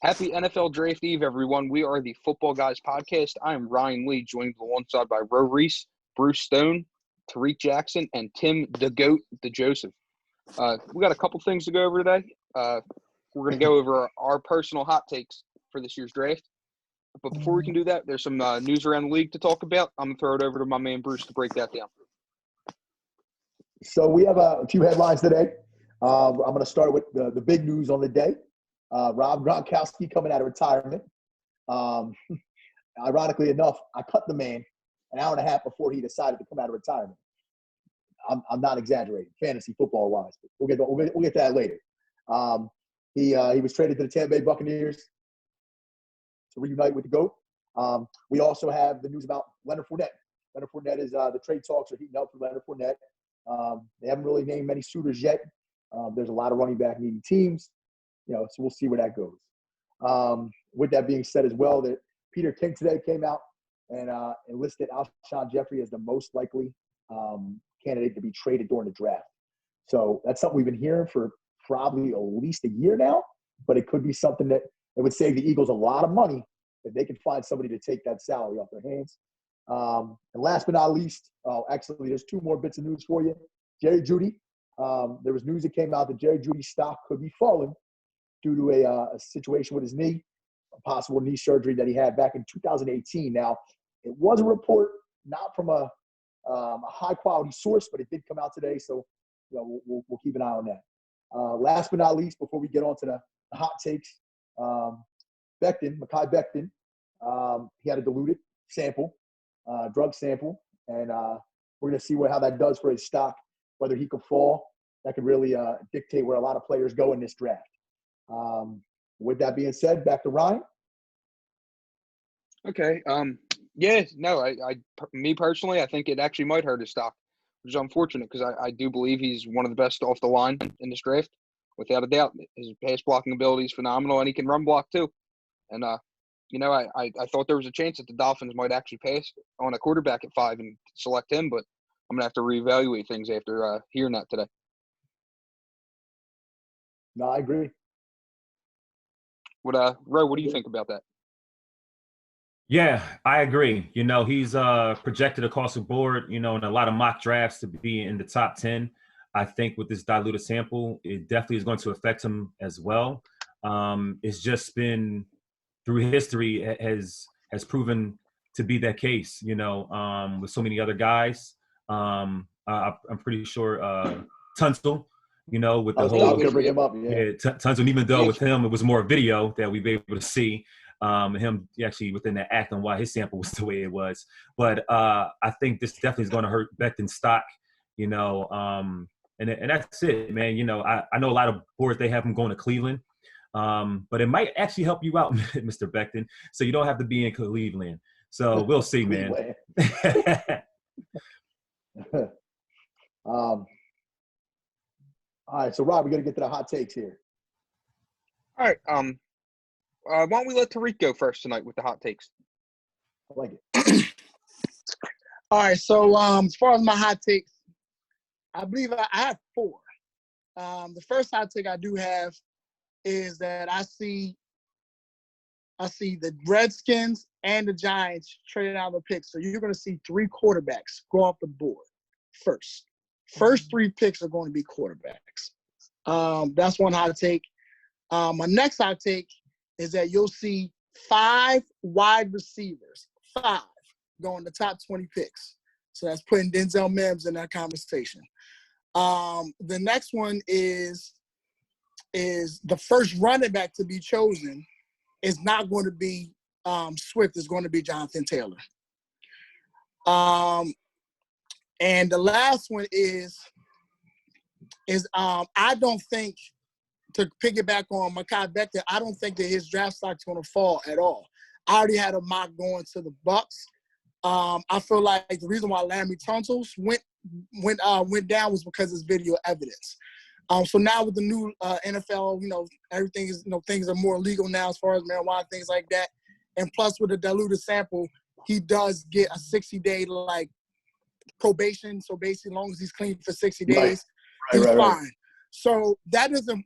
Happy NFL Draft Eve, everyone. We are the Football Guys Podcast. I am Ryan Lee, joined alongside by Ro Reese, Bruce Stone, Tariq Jackson, and Tim the Goat DeJoseph. We got a couple things to go over today. We're going to go over our personal hot takes for this year's draft. But before we can do that, there's some news around the league to talk about. I'm going to throw it over to my man Bruce to break that down. So we have a few headlines today. I'm going to start with the big news on the day. Rob Gronkowski coming out of retirement. Ironically enough, I cut the man an hour and a half before he decided to come out of retirement. I'm not exaggerating, fantasy football wise, but we'll get to that later. He was traded to the Tampa Bay Buccaneers to reunite with the GOAT. We also have the news about Leonard Fournette. Leonard Fournette is the trade talks are heating up for Leonard Fournette. They haven't really named many suitors yet. There's a lot of running back needing teams. So we'll see where that goes. With that being said as well, that Peter King today came out and listed Alshon Jeffrey as the most likely candidate to be traded during the draft. So that's something we've been hearing for probably at least a year now, but it could be something that it would save the Eagles a lot of money if they could find somebody to take that salary off their hands. And last but not least, actually, there's two more bits of news for you. Jerry Jeudy. There was news that came out that Jerry Jeudy's stock could be falling due to a situation with his knee, a possible knee surgery that he had back in 2018. Now, it was a report not from a high-quality source, but it did come out today, so we'll keep an eye on that. Last but not least, before we get on to the hot takes, Mekhi Becton, he had a diluted sample, drug sample, and we're going to see how that does for his stock, whether he could fall. That could really dictate where a lot of players go in this draft. With that being said, back to Ryan. Okay. Me personally, I think it actually might hurt his stock, which is unfortunate because I do believe he's one of the best off the line in this draft, without a doubt. His pass blocking ability is phenomenal, and he can run block too. And I thought there was a chance that the Dolphins might actually pass on a quarterback at 5 and select him, but I'm gonna have to reevaluate things after hearing that today. No, I agree. Ro, what do you think about that? Yeah, I agree. He's projected across the board, in a lot of mock drafts to be in the top 10. I think with this diluted sample, it definitely is going to affect him as well. It's just been through history has proven to be that case, with so many other guys. I'm pretty sure Tunsil, with the whole Tunsil, even though with him it was more video that we were able to see. Him actually within that act on why his sample was the way it was. But I think this definitely is going to hurt Becton's stock, and that's it, man. I know a lot of boards, they have him going to Cleveland, but it might actually help you out, Mr. Becton, so you don't have to be in Cleveland. So we'll see, man. All right, so Rob, we got to get to the hot takes here. All right. Why don't we let Tariq go first tonight with the hot takes? I like it. All right, so as far as my hot takes, I believe I have 4. The first hot take I do have is that I see the Redskins and the Giants trading out the picks. So you're going to see 3 quarterbacks go off the board first. First 3 picks are going to be quarterbacks. That's one hot take. My next hot take is that you'll see 5 wide receivers, 5, go in the top 20 picks. So that's putting Denzel Mims in that conversation. The next one is the first running back to be chosen is not going to be Swift. It's going to be Jonathan Taylor. And the last one is I don't think, to piggyback on Mekhi Becton, I don't think that his draft stock's going to fall at all. I already had a mock going to the Bucks. I feel like the reason why Laremy Tunsil went down was because of his video evidence. So now with the new NFL, everything is, things are more legal now as far as marijuana, things like that. And plus with the diluted sample, he does get a 60-day probation. So basically, as long as he's clean for 60 days, he's fine. So that doesn't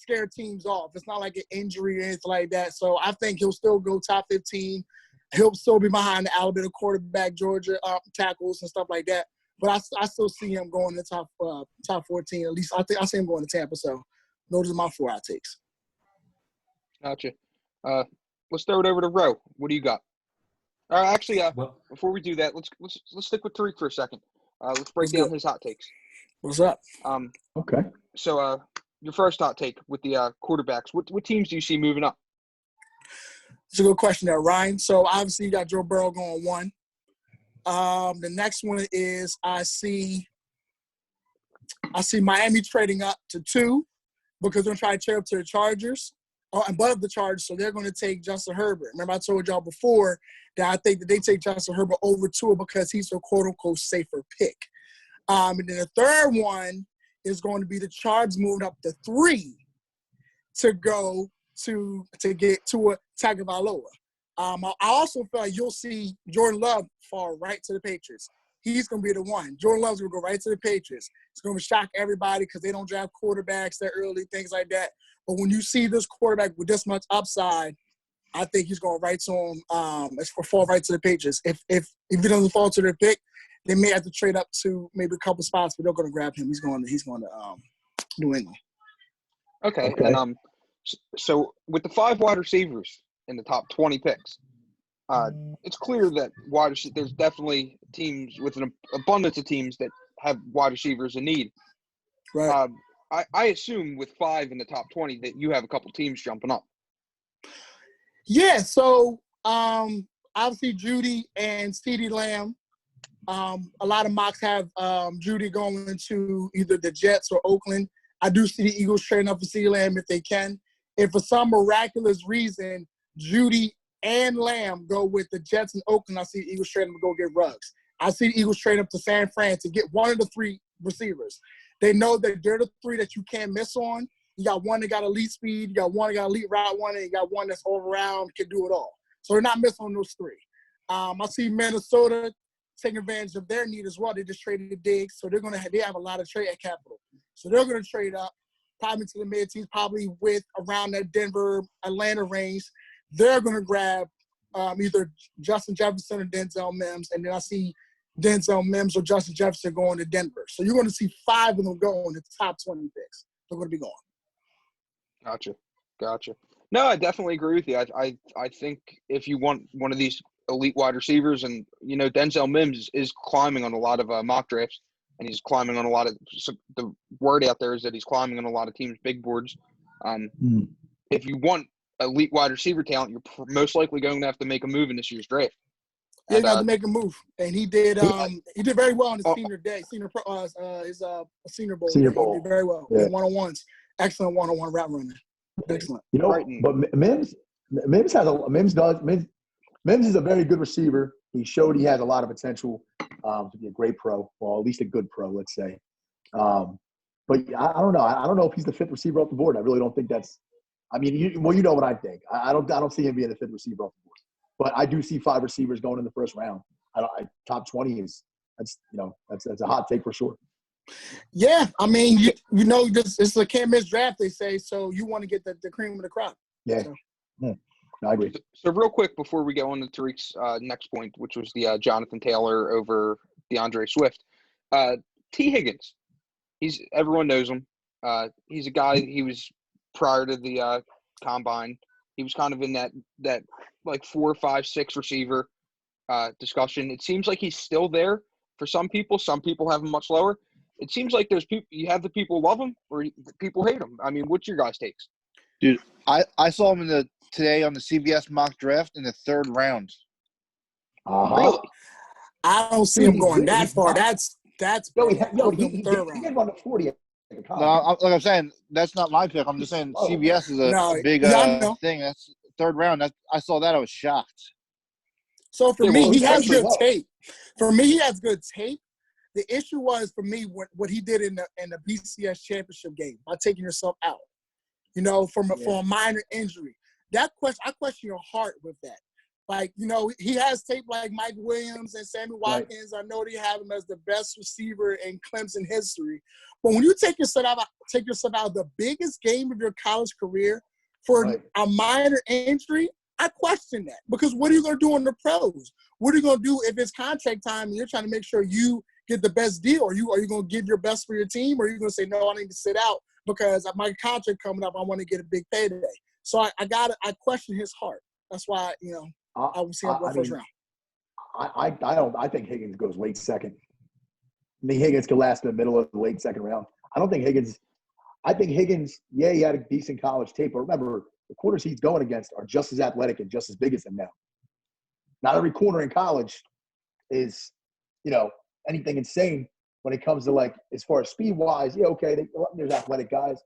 scare teams off. It's not like an injury or anything like that. So I think he'll still go top 15. He'll still be behind the Alabama quarterback, Georgia tackles and stuff like that. But I still see him going in the top 14. At least I see him going to Tampa. So those are my 4 hot takes. Gotcha. Let's throw it over to Ro. What do you got? Actually, before we do that, let's stick with Tariq for a second. Let's break down his hot takes. What's up? Okay. So, your first hot take with the quarterbacks. What teams do you see moving up? It's a good question there, Ryan. So obviously you got Joe Burrow going 1. The next one is I see Miami trading up to 2 because they're trying to trade up to the Chargers. Above the Chargers, so they're going to take Justin Herbert. Remember, I told y'all before that I think that they take Justin Herbert over Tua because he's a quote-unquote safer pick. And then the third one is going to be the Chargers moving up to 3 to go to get Tua Tagovailoa. I also feel like you'll see Jordan Love fall right to the Patriots. He's going to be the one. Jordan Love's going to go right to the Patriots. It's going to shock everybody because they don't draft quarterbacks that early, things like that. But when you see this quarterback with this much upside, I think he's going right to him. It's for fall right to the Patriots. If he doesn't fall to their pick, they may have to trade up to maybe a couple spots, but they're going to grab him. He's going to New England. Okay. And so with the 5 wide receivers in the top 20 picks, it's clear that there's definitely teams with an abundance of teams that have wide receivers in need. Right. I assume with 5 in the top 20 that you have a couple teams jumping up. Yeah, so obviously Judy and CeeDee Lamb. A lot of mocks have Judy going into either the Jets or Oakland. I do see the Eagles trading up for CeeDee Lamb if they can. If for some miraculous reason Judy and Lamb go with the Jets and Oakland, I see the Eagles trading to go get Ruggs. I see the Eagles trading up to San Fran to get one of the 3 receivers. They know that they're the 3 that you can't miss on. You got one that got elite speed, you got one that got elite route one, and you got one that's all around, can do it all. So they're not missing on those 3. I see Minnesota taking advantage of their need as well. They just traded Diggs, so they have a lot of trade capital. So they're going to trade up, probably to the mid-teens, probably with around that Denver, Atlanta range. They're going to grab either Justin Jefferson or Denzel Mims, and then I see Denzel Mims or Justin Jefferson going to Denver. So you're going to see 5 of them go in the top 20 picks. They're going to be going. Gotcha. No, I definitely agree with you. I think if you want one of these elite wide receivers, and Denzel Mims is climbing on a lot of mock drafts, and he's climbing on a lot of the word out there is that he's climbing on a lot of teams' big boards. If you want elite wide receiver talent, you're most likely going to have to make a move in this year's draft. Yeah, he got to make a move, and he did. He did very well on his senior day, senior bowl. Senior bowl. He did very well. Yeah. 1-on-1s, excellent 1-on-1 route running. Excellent. But Mims is a very good receiver. He showed he has a lot of potential to be a great pro, or at least a good pro, let's say. But I don't know. I don't know if he's the 5th receiver off the board. I really don't think that's. I mean, you know what I think. I don't see him being the 5th receiver off the board. But I do see 5 receivers going in the first round. Top 20 that's a hot take for sure. Yeah, I mean, this is a can't miss draft, they say. So you want to get the cream of the crop. Yeah, so. No, I agree. So real quick before we go on to Tariq's next point, which was the Jonathan Taylor over DeAndre Swift, T. Higgins. Everyone knows him. He's a guy. He was prior to the combine. He was kind of in that like 4, 5, 6 receiver discussion. It seems like he's still there for some people. Some people have him much lower. It seems like there's people. You have the people love him or the people hate him. I mean, what's your guys' takes? Dude, I saw him today on the CBS mock draft in the 3rd round. Really? I don't see him going that far. That's he did run to 40. No, like I'm saying, that's not my pick. I'm just saying CBS is a big thing. That's 3rd round. I saw that. I was shocked. So for me, he has good tape. For me, he has good tape. The issue was for me what he did in the BCS championship game by taking yourself out. For a minor injury. I question your heart with that. Like, he has tape like Mike Williams and Sammy Watkins. Right. I know they have him as the best receiver in Clemson history. But when you take yourself out of the biggest game of your college career for a minor injury, I question that. Because what are you going to do in the pros? What are you going to do if it's contract time and you're trying to make sure you get the best deal? Are you going to give your best for your team, or are you going to say, no, I need to sit out because my contract coming up, I want to get a big payday? So I question his heart. That's why, I would see him go first round. I think Higgins goes late second. I think Higgins could last in the middle of the late second round. I think Higgins, yeah, he had a decent college tape, but remember, the corners he's going against are just as athletic and just as big as him now. Not every corner in college is, anything insane when it comes to, like, as far as speed-wise. Yeah, okay, there's athletic guys,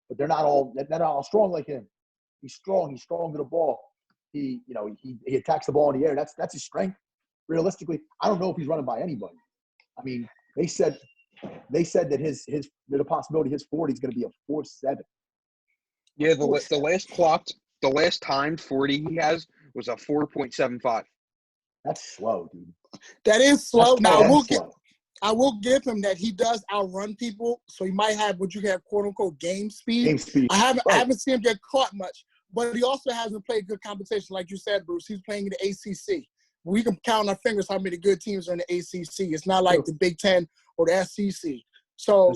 but they're not all strong like him. He's strong. He's strong to the ball. He attacks the ball in the air. That's his strength. Realistically, I don't know if he's running by anybody. I mean, they said that the possibility his 40 is going to be a 4.7. Yeah, the last timed 40 he has was a 4.75. That's slow, dude. That is slow. Now I will give him that he does outrun people, so he might have what you have, quote unquote, game speed. I haven't seen him get caught much, but he also hasn't played good competition, like you said, Bruce. He's playing in the ACC. We can count on our fingers how many good teams are in the ACC. It's not like the Big Ten or the SEC. So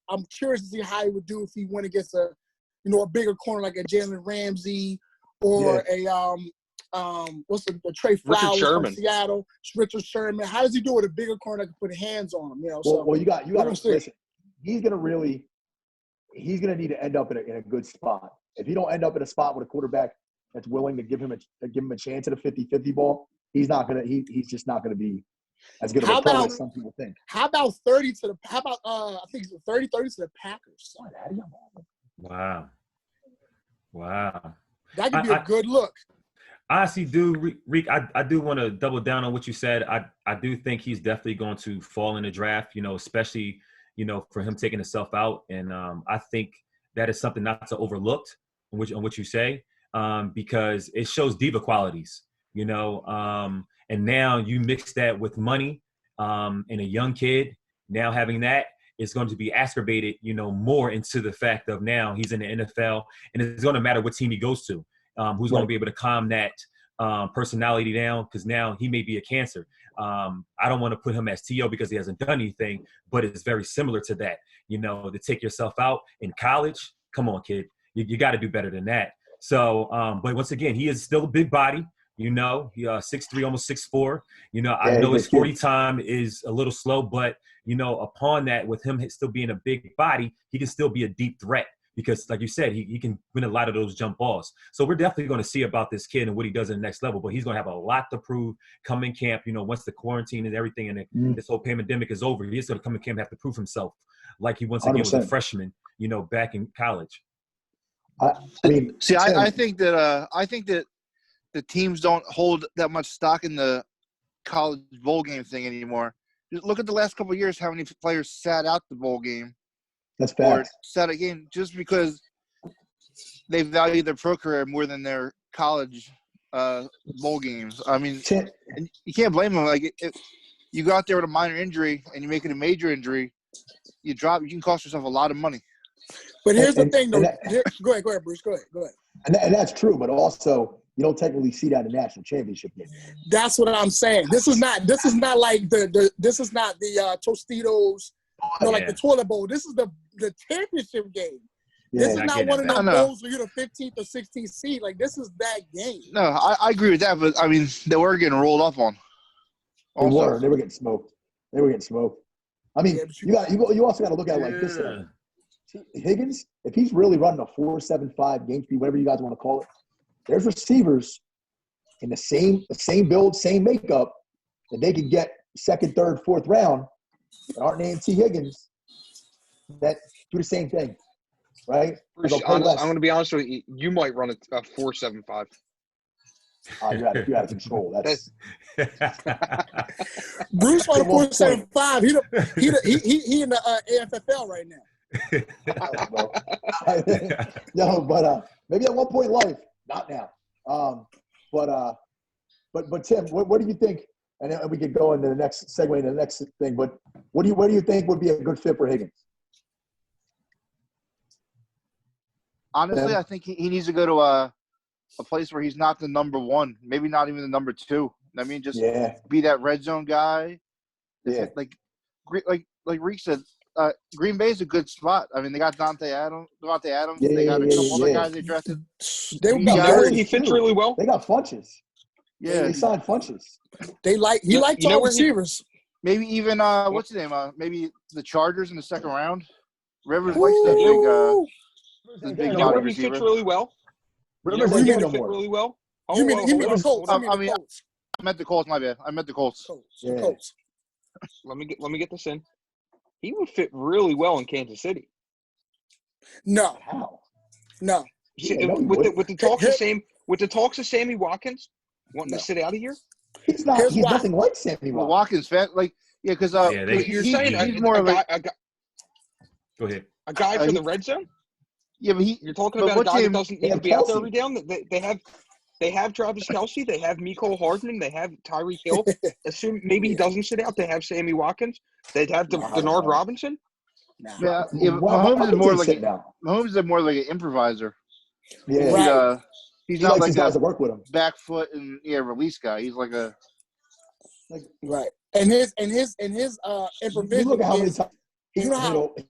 I'm curious to see how he would do if he went against a bigger corner like a Jalen Ramsey or what's the Trey Flowers from Seattle, Richard Sherman. How does he do with a bigger corner that can put hands on him? Well, you got to listen. He's going to need to end up in a good spot. If he don't end up in a spot with a quarterback that's willing to give him a chance at a 50-50 ball, he's just not going to be as good of a pro as some people think. How about 30 to the? How about I think it's 30 to the Packers? Wow. That could be a good look. I honestly do, Reek. I do want to double down on what you said. I do think he's definitely going to fall in the draft. Especially for him taking himself out, and I think that is something not to overlook on what you say, because it shows diva qualities. And now you mix that with money, and a young kid now having that is going to be exacerbated, more into the fact of now he's in the NFL, and it's going to matter what team he goes to. Who's going to be able to calm that personality down, because now he may be a cancer. I don't want to put him as T.O. because he hasn't done anything, but it's very similar to that. To take yourself out in college, come on, kid. You got to do better than that. So, but once again, he is still a big body. He 6'3", almost 6'4". I know his 40 time is a little slow, but, upon that, with him still being a big body, he can still be a deep threat. Because, like you said, he can win a lot of those jump balls. So we're definitely going to see about this kid and what he does in the next level. But he's going to have a lot to prove come in camp. Once the quarantine and everything and this whole pandemic is over, he's going to come in camp and have to prove himself like he once again 100%. Was a freshman, back in college. I think that the teams don't hold that much stock in the college bowl game thing anymore. Just look at the last couple of years, how many players sat out the bowl game. That's bad. Or set a game just because they value their pro career more than their college bowl games. I mean, and you can't blame them. Like, if you go out there with a minor injury and you make it a major injury, you can cost yourself a lot of money. But here's the thing, though. Go ahead, Bruce. Go ahead. And that's true, but also you don't technically see that in national championship game. That's what I'm saying. This is not like this is not the Tostitos. Like the toilet bowl. This is the championship game. This is not one of those bowls where you're the 15th or 16th seed. Like, this is that game. No, I agree with that, but I mean, they were getting rolled up on. They were getting smoked. I mean, you also got to look at it like this. Higgins, if he's really running a 4.75 game speed, whatever you guys want to call it, there's receivers in the same build, same makeup that they could get second, third, fourth round that aren't named T. Higgins that do the same thing, right? Bruce, I'm going to be honest with you. You might run a 4.75. You're out of control. That's Bruce on a 4.75. He in the AFFL right now. No, but maybe at one point in life, not now. But But Tim, what do you think? And then we could go into the next segue into the next thing. But where do you think would be a good fit for Higgins? Honestly, Yeah. I think he needs to go to a place where he's not the number one, maybe not even the number two. I mean, just be that red zone guy. Yeah. Like Reek said, Green Bay's a good spot. I mean, they got Devontae Adams. Yeah, They got a couple other yeah. guys they drafted. They You be got You know where Funches, he fits too. really well? They got Funches. Yeah, They signed Funches. he liked You know all where he- receivers. maybe even what's his name? Maybe the Chargers in the second round. Rivers likes that big, Ooh. the You big You know body where he fits receiver. really well? You know Rivers where ain't he here would no fit more. really well? You mean hold the up. Colts? You mean I the mean, Colts? I meant the Colts. My bad. I meant the Colts. The Yeah. Colts. Let me get this in. He would fit really well in Kansas City. No, How? no, Yeah, no, he with wouldn't. the talks of Sammy Watkins wanting No. to sit out of here. He's not. Here's He's why. nothing like Sammy Well, Watkins. Watkins, fan, because Yeah, they- You're he's saying more of a Go ahead. a guy for the red zone? yeah, but You're talking but about a what guy that team- doesn't They need to have be out there Kelsey. every down. They have Travis Kelsey. They have Mecole Hardman. They have Tyreek Hill. Assume maybe he doesn't sit out. They have Sammy Watkins. They'd have Denard Robinson. nah. yeah, Watkins Mahomes is more ain't like sitting down. Mahomes is more like an improviser. Yeah. Right. He's He not likes like these guys a to work with him. back foot and release guy. He's like a Right. And his You improvisation look at how many is, times you know how he's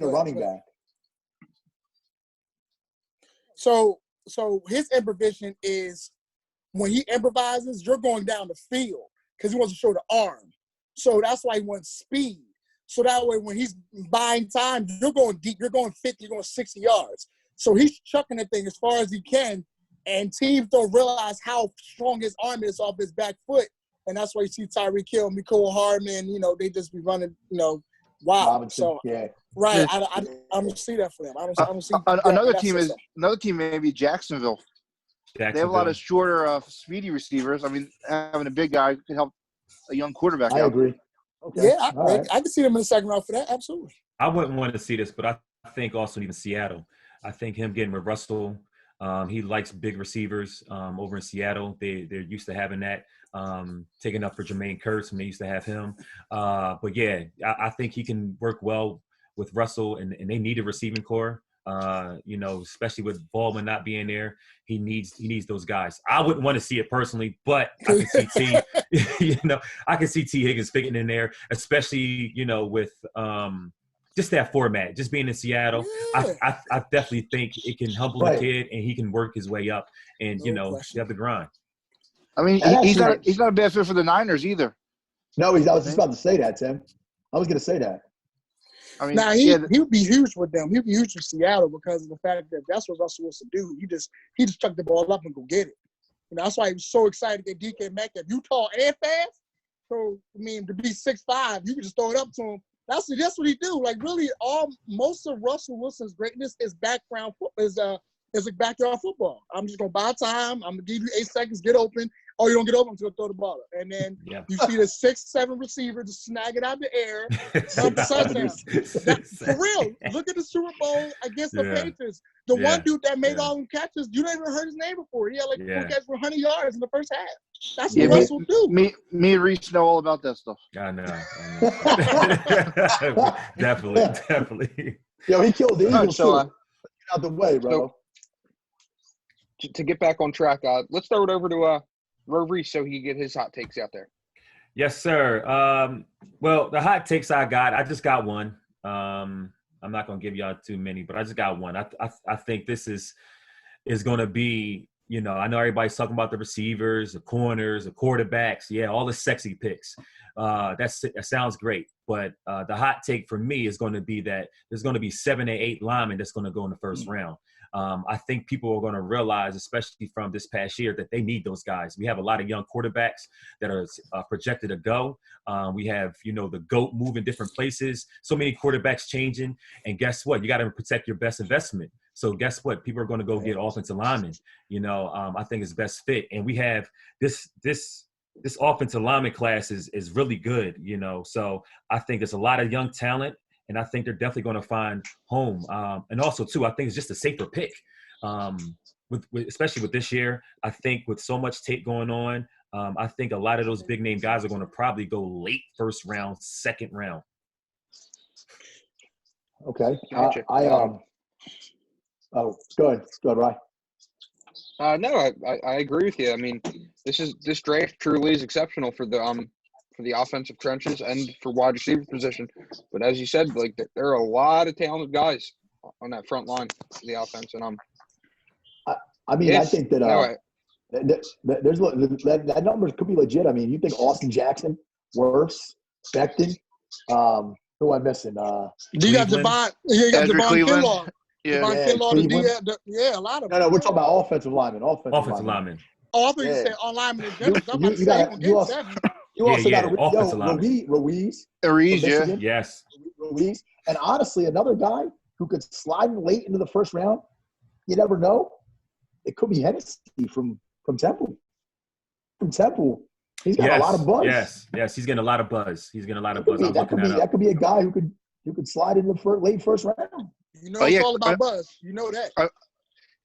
a running back. so his improvisation is when he improvises, you're going down the field because he wants to show the arm. So that's why he wants speed. So that way when he's buying time, you're going deep, you're going 50, you're going 60 yards. So he's chucking the thing as far as he can, and teams don't realize how strong his arm is off his back foot. And that's why you see Tyreek Hill, Mecole Hardman, they just be running, wild. Robinson. So, Yeah. right, I don't see that for them. I don't see another that team system. another team maybe Jacksonville. They have a lot of shorter, speedy receivers. I mean, having a big guy could help a young quarterback I out. agree. Okay. Yeah, All right. I can see them in the second round for that. Absolutely. I wouldn't want to see this, but I think also even Seattle. I think him getting with Russell, he likes big receivers over in Seattle. They're used to having that. Taking up for Jermaine Kearse when they used to have him. But yeah, I think he can work well with Russell, and they need a receiving core. Especially with Baldwin not being there, he needs those guys. I wouldn't want to see it personally, but I can see T. I can see T. Higgins fitting in there, especially with just that format, just being in Seattle. Yeah. I definitely think it can humble the kid, and he can work his way up, and question. have the grind. I mean, And he's actually- not a bad fit for the Niners either. No, I was just about to say that, Tim. I was going to say that. I mean, Now he would be huge with them. He'd be huge for Seattle because of the fact that that's what Russell wants to do. He just chuck the ball up and go get it. That's why he was so excited to get DK Metcalf. You tall and fast, so I mean to be 6'5", you can just throw it up to him. That's what he do. Like really, most of Russell Wilson's greatness is backyard football. I'm just gonna buy time. I'm gonna give you 8 seconds, get open. Oh, you don't get open, I'm just gonna throw the ball up. And then you see the 6'7" receiver just snag it out of the air, run the touchdown. For real, look at the Super Bowl against the Patriots. The one dude that made all them catches, you never even heard his name before. He had like 4 catches for 100 yards in the first half. That's what Russell do. Me and Reese know all about that stuff. I know. Definitely. Yo, he killed the Eagles so, too. Get out the way, bro. To get back on track, let's throw it over to Reese so he can get his hot takes out there. Yes, sir. Well, the hot takes I just got one. I'm not going to give y'all too many, but I just got one. I think this is going to be, I know everybody's talking about the receivers, the corners, the quarterbacks. Yeah, all the sexy picks. That sounds great. But the hot take for me is going to be that there's going to be 7 or 8 linemen that's going to go in the first round. I think people are going to realize, especially from this past year, that they need those guys. We have a lot of young quarterbacks that are projected to go. We have, the GOAT moving different places, so many quarterbacks changing. And guess what? You got to protect your best investment. So guess what? People are going to go get offensive linemen. I think it's best fit. And we have this offensive lineman class is really good, So I think there's a lot of young talent. And I think they're definitely going to find home. And also, too, I think it's just a safer pick. Especially with this year, I think with so much tape going on, I think a lot of those big name guys are going to probably go late first round, second round. Okay. Gotcha. Oh, go ahead, Ryan. No, I agree with you. I mean, this draft truly is exceptional for the offensive trenches and for wide receiver position. But as you said, like there are a lot of talented guys on that front line for the offense, and I mean, yes, I think that there's that number could be legit. I mean, you think Austin Jackson, Wirfs, Becton, who am I missing? You got Devon Kinlaw. Yeah. Devon Kinlaw, a lot of them. No, we're talking about offensive linemen. Offensive linemen. Oh, I thought you said on linemen in general. I'm about to say you also got Ruiz. Yeah. Yes. Ruiz. And honestly, another guy who could slide late into the first round, you never know. It could be Hennessy from Temple. From Temple. He's got a lot of buzz. Yes. He's getting a lot of buzz. That could be a guy who could slide in the late first round. You know, it's all about buzz. You know that.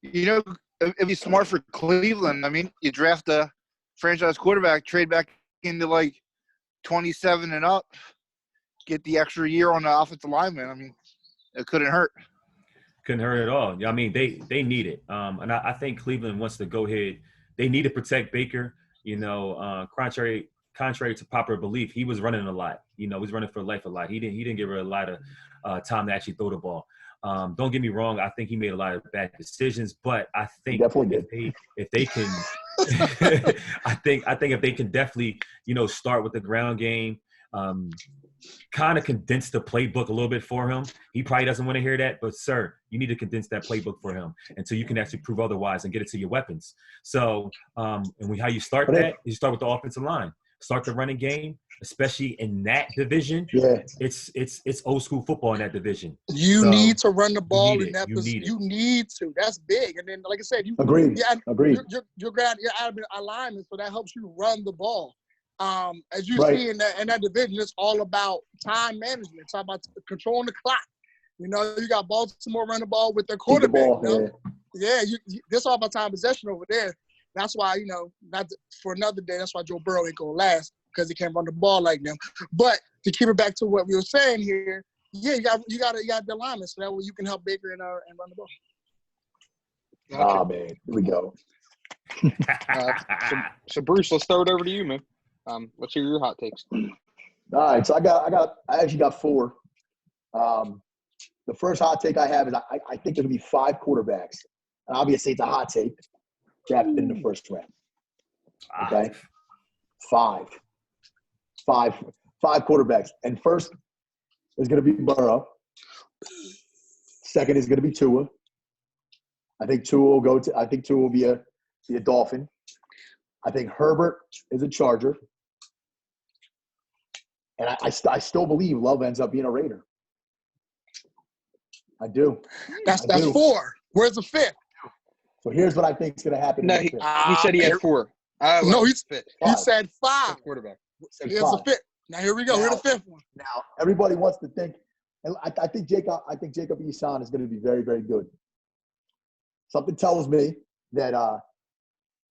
You know, it'd be smart for Cleveland. I mean, you draft a franchise quarterback, trade back into like 27 and up, get the extra year on the offensive lineman. I mean, it couldn't hurt. Couldn't hurt at all. I mean, they need it. And I think Cleveland wants to go ahead. They need to protect Baker. You know, contrary to popular belief, he was running a lot. You know, he was running for life a lot. He didn't give her a lot of time to actually throw the ball. Don't get me wrong. I think he made a lot of bad decisions, but I think if they can, I think if they can definitely, you know, start with the ground game, kind of condense the playbook a little bit for him. He probably doesn't want to hear that, but sir, you need to condense that playbook for him until you can actually prove otherwise and get it to your weapons. So, how you start that, you start with the offensive line, start the running game, especially in that division. Yeah, it's old school football in that division. You need to run the ball in that position. You need to. That's big. And then, like I said, agreed. You're out of alignment, so that helps you run the ball. As you see in that division, it's all about time management. It's all about controlling the clock. You know, you got Baltimore running the ball with their quarterback. This all about time possession over there. That's why, you know, for another day, that's why Joe Burrow ain't gonna last, because he can't run the ball like them. But to keep it back to what we were saying here, you got the alignment, so that way you can help Baker and run the ball. Gotcha. Oh man, here we go. So Bruce, let's throw it over to you, man. Let's hear your hot takes. All right, so I actually got 4. The first hot take I have is I think there'll be 5 quarterbacks, and obviously it's a hot take drafted in the first round. Okay, 5 quarterbacks, and first is going to be Burrow. Second is going to be Tua. I think Tua will be a Dolphin. I think Herbert is a Charger. And I still believe Love ends up being a Raider. I do. That's 4. Where's the 5th? So here's what I think is going to happen. No, he said he had 4. No, he said 5. Quarterback. Here's the 5th. Now here we go. Here's the 5th one. Now everybody wants to think, and I think Jacob Eason is going to be very, very good. Something tells me that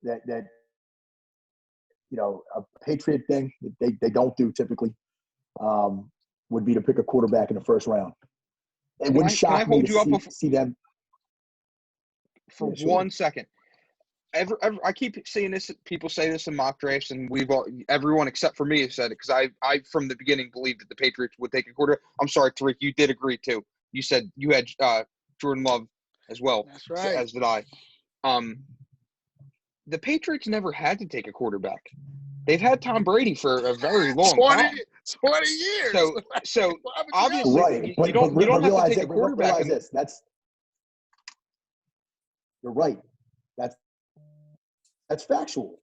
you know, a Patriot thing that they don't do typically would be to pick a quarterback in the first round. It wouldn't shock me to see them. For 1 second. I keep seeing this. People say this in mock drafts, and everyone except for me has said it, because I from the beginning believed that the Patriots would take a quarterback. I'm sorry, Tariq, you did agree too. You said you had Jordan Love as well. That's right. As did I. The Patriots never had to take a quarterback. They've had Tom Brady for a very long time. 20 years. So obviously, you don't have to take a quarterback. Realize this. You're right. That's factual.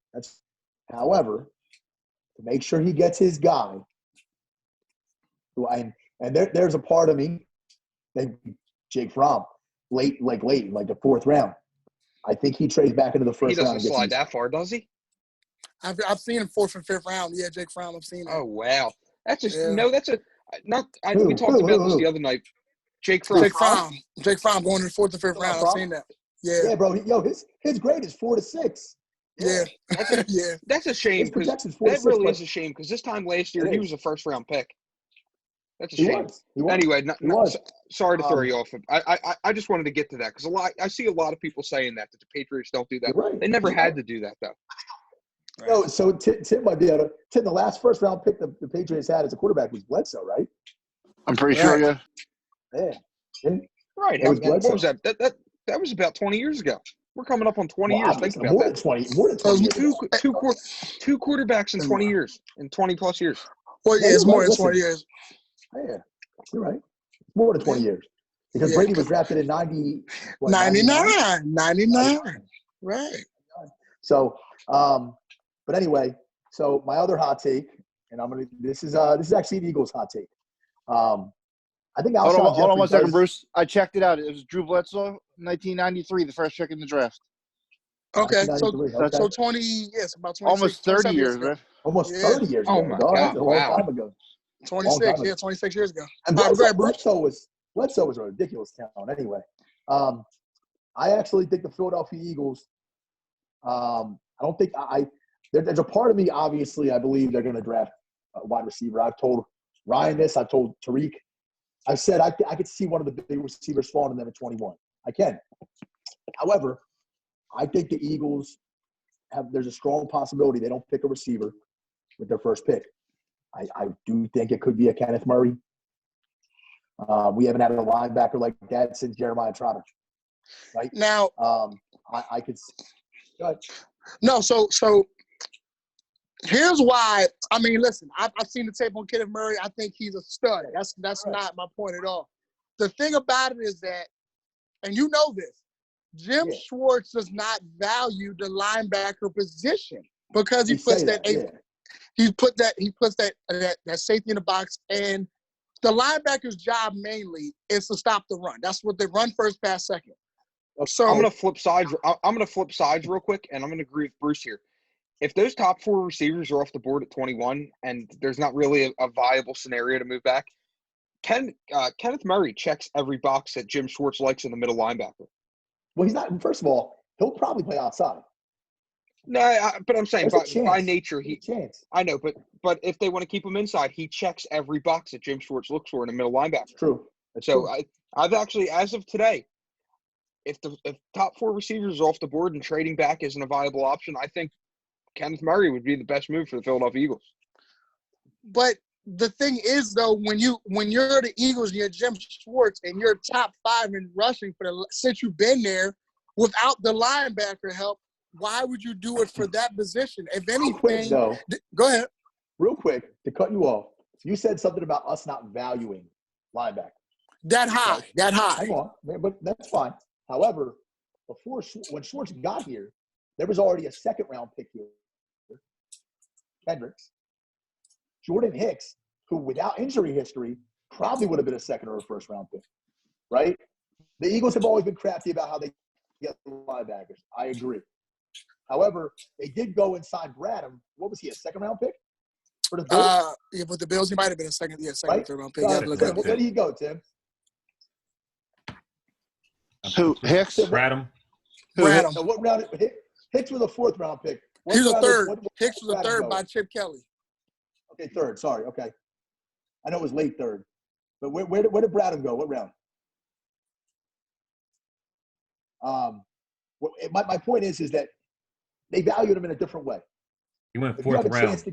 However, to make sure he gets his guy, and there's a part of me, Jake Fromm, late, like the 4th round. I think he trades back into the first round. He doesn't slide that far, does he? I've seen him 4th and 5th round. Yeah, Jake Fromm, I've seen him. Oh wow, that's just that's a not. We talked about this the other night. Jake Fromm going in the 4th and 5th round. I've seen that. Yeah, bro. His grade is 4 to 6. Yeah. Yeah. That's a shame His because projection's 4 to that 6, really but is a shame because this time last year it he is. was a first-round pick. That's a He shame. was. He was. Anyway, He was. sorry to throw you off. I just wanted to get to that because I see a lot of people saying that the Patriots don't do that. You're right. They never had to do that though. No, so Tim might be able to. Tim, the last first-round pick the Patriots had as a quarterback was Bledsoe, right? I'm pretty sure, yeah. Yeah. Right. It was What was Bledsoe. that? That was about 20 years ago. We're coming up on 20 years. Think Obviously, about more that. than 20 years ago. Two quarterbacks in 20 years, in 20-plus years. Well, yeah, it's more than 20 years. Yeah, you're right. It's more than 20 years. Because Brady was drafted in 99. Right. So, but anyway, so my other hot take, and this is actually the Eagles' hot take. I think Hold on 1 second, does, Bruce. I checked it out. It was Drew Bledsoe, 1993, the first pick in the draft. Okay, so 20, yes, about 26, almost 30 years, man. Almost 30 years ago. Oh my God! That's a long time ago. 26, yeah, 26 years ago. And Bledsoe was a ridiculous talent anyway. I actually think the Philadelphia Eagles. I don't think there's a part of me. Obviously, I believe they're going to draft a wide receiver. I've told Ryan this. I've told Tariq. I said I could see one of the big receivers falling to them at 21. I can. However, I think the Eagles there's a strong possibility they don't pick a receiver with their first pick. I do think it could be a Kenneth Murray. We haven't had a linebacker like that since Jeremiah Trotter. Right now, I could. Go ahead. No, so here's why. I mean, listen, I've seen the tape on Kenneth Murray. I think he's a stud. That's not my point at all. The thing about it is that, and you know this, Jim Schwartz does not value the linebacker position because he puts that safety in the box, and the linebacker's job mainly is to stop the run. That's what they run first, pass second. So I'm gonna flip sides. I'm gonna flip sides real quick, and I'm gonna agree with Bruce here. If those top 4 receivers are off the board at 21, and there's not really a viable scenario to move back, Kenneth Murray checks every box that Jim Schwartz likes in the middle linebacker. Well, he's not. First of all, he'll probably play outside. No, but I'm saying by nature I know, but if they want to keep him inside, he checks every box that Jim Schwartz looks for in a middle linebacker. That's true. I've actually, as of today, if top 4 receivers are off the board and trading back isn't a viable option, I think Kenneth Murray would be the best move for the Philadelphia Eagles. But the thing is, though, when you're the Eagles and you're Jim Schwartz and you're top 5 in rushing since you've been there, without the linebacker help, why would you do it for that position? If anything, go ahead. Real quick, to cut you off, you said something about us not valuing linebackers. That high. Hang on, but that's fine. However, when Schwartz got here, there was already a second-round pick here. Kendricks. Jordan Hicks, who without injury history probably would have been a second or a first-round pick, right? The Eagles have always been crafty about how they get linebackers. I agree. However, they did go and sign Bradham. What was he, a second-round pick for the Bills? Yeah, with the Bills, he might have been a second, right? third-round pick. Where did he go, Tim? Who? Hicks? Bradham. So what round? Hicks was a 4th-round pick. He was a 3rd. Hicks was a 3rd by Chip Kelly. Okay, 3rd. Sorry. Okay. I know it was late 3rd. But where did Bradham go? What round? My point is that they valued him in a different way. He went 4th round. If you have a chance to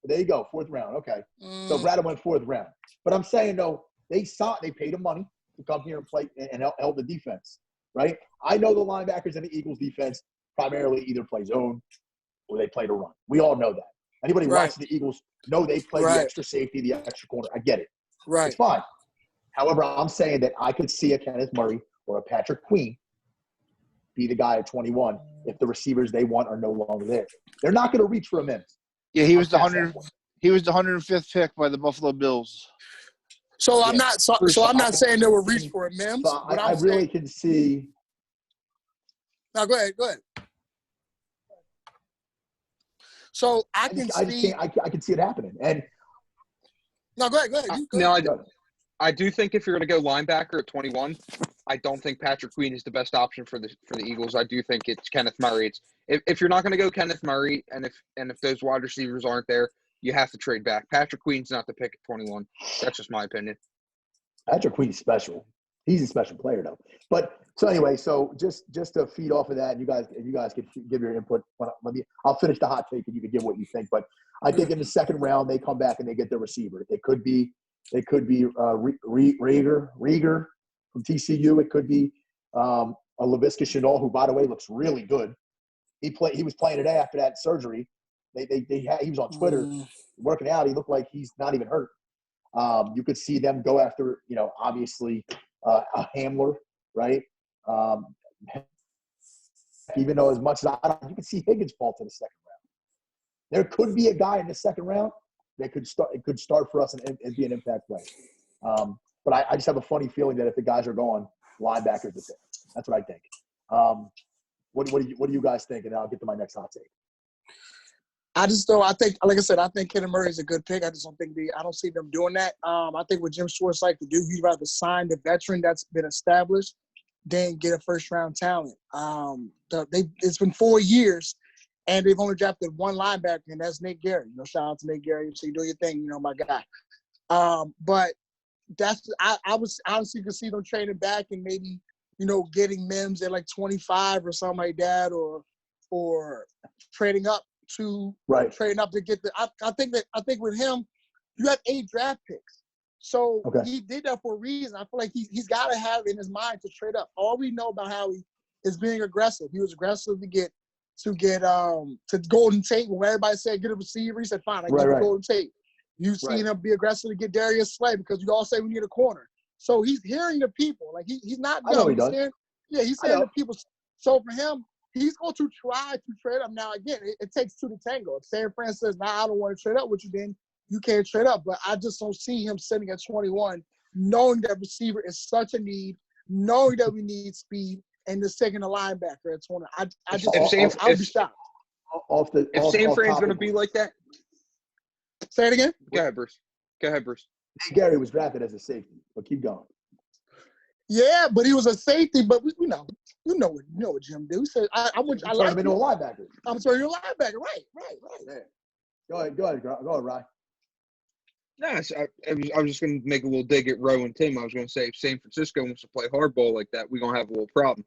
there you go, 4th round. Okay. So Bradham went 4th round. But I'm saying, though, they paid him money to come here and play and help the defense, right? I know the linebackers in the Eagles defense primarily either play zone or they play to run. We all know that. Anybody watching the Eagles know they play the extra safety, the extra corner. I get it. Right. It's fine. However, I'm saying that I could see a Kenneth Murray or a Patrick Queen be the guy at 21 if the receivers they want are no longer there. They're not going to reach for a Mims. Yeah, he was the 105th pick by the Buffalo Bills. So I'm not saying they will reach for a Mims. So I really can see. No, go ahead. So I can see it happening. And no, go ahead. I do think if you're going to go linebacker at 21, I don't think Patrick Queen is the best option for the Eagles. I do think it's Kenneth Murray. It's if you're not going to go Kenneth Murray, and if those wide receivers aren't there, you have to trade back. Patrick Queen's not the pick at 21. That's just my opinion. Patrick Queen's special. He's a special player, though. But so anyway, so just to feed off of that, and you guys can give your input. I'll finish the hot take, and you can give what you think. But I think in the second round they come back and they get their receiver. It could be Rieger from TCU. It could be a Laviska Shenault, who by the way looks really good. He was playing today after that surgery. He was on Twitter working out. He looked like he's not even hurt. You could see them go after, obviously a Hamler, right? Even though as much as you can see Higgins fall to the second round. There could be a guy in the second round that could start. It could start for us and be an impact play. But I just have a funny feeling that if the guys are gone, linebackers are there. That's what I think. What do you guys think? And I'll get to my next hot take. I just don't. I think, like I said, I think Kenneth Murray is a good pick. I just don't think I don't see them doing that. I think what Jim Schwartz like to do, he'd rather sign the veteran that's been established than get a first round talent. It's been 4 years, and they've only drafted one linebacker, and that's Nate Gary. Shout out to Nate Gary. So you do your thing, my guy. But I was honestly could see them trading back and maybe getting Mims at like 25 or something like that, or trading up to get the. I think with him, you have 8 draft picks, so he did that for a reason. I feel like he's got to have in his mind to trade up. All we know about Howie is being aggressive. He was aggressive to get to Golden Tate when everybody said get a receiver. He said fine, I get Golden Tate. You've seen him be aggressive to get Darius Slay because you all say we need a corner. So he's hearing the people. Like he's not dumb. He's saying the people. So for him, he's going to try to trade up. Now, again, it takes 2 to tango. If San Fran says, I don't want to trade up with you, then you can't trade up. But I just don't see him sitting at 21, knowing that receiver is such a need, knowing that we need speed, and just taking a linebacker at 20. I would be shocked. If San Fran's going to be like that. Say it again. Go ahead, Bruce. Nate Gary was drafted as a safety, but keep going. Yeah, but he was a safety. But we know what Jim do. He said, "I like him into a linebacker." I'm turning you a linebacker. Right. Go ahead, Ryan. No, I was just going to make a little dig at Roe and Tim. I was going to say if San Francisco wants to play hardball like that, we're going to have a little problem.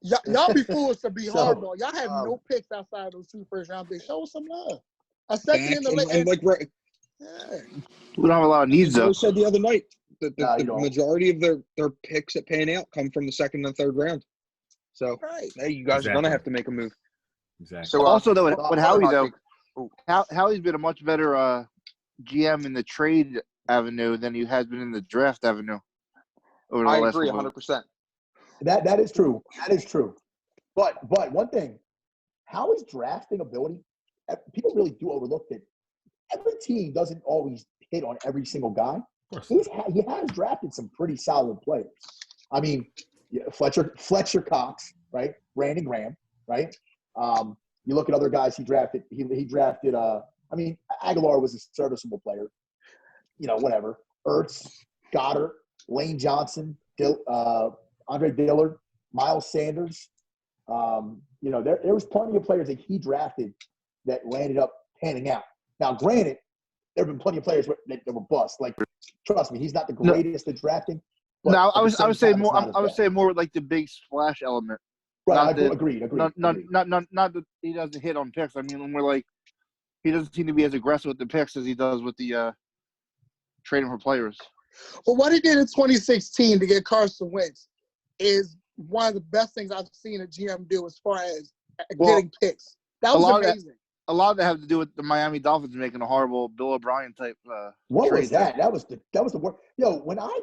Y'all be foolish to be hardball. Y'all have no picks outside those 2 first-round picks. Show us some love. A second in the late. We don't have a lot of needs, though. I said the other night that the majority of their picks that pan out come from the second and third round. So, hey, you guys are going to have to make a move. Exactly. So, also, though, with Howie, though, Howie's been a much better GM in the trade avenue than he has been in the draft avenue. I agree 100%. That is true. That is true. But one thing, Howie's drafting ability, people really do overlook it. Every team doesn't always hit on every single guy. He has drafted some pretty solid players. I mean, Fletcher Cox, right? Brandon Graham, right? You look at other guys he drafted. He drafted. Aguilar was a serviceable player. Whatever. Ertz, Goddard, Lane Johnson, Andre Dillard, Miles Sanders. There was plenty of players that he drafted that landed up panning out. Now, granted, there have been plenty of players that were bust. Like, trust me, he's not the greatest at drafting. No, I would say more like the big splash element. Right, agreed. Not that he doesn't hit on picks. I mean, more like he doesn't seem to be as aggressive with the picks as he does with the trading for players. Well, what he did in 2016 to get Carson Wentz is one of the best things I've seen a GM do as far as getting picks. That was amazing. A lot of that have to do with the Miami Dolphins making a horrible Bill O'Brien type. What was that? That was the worst. When I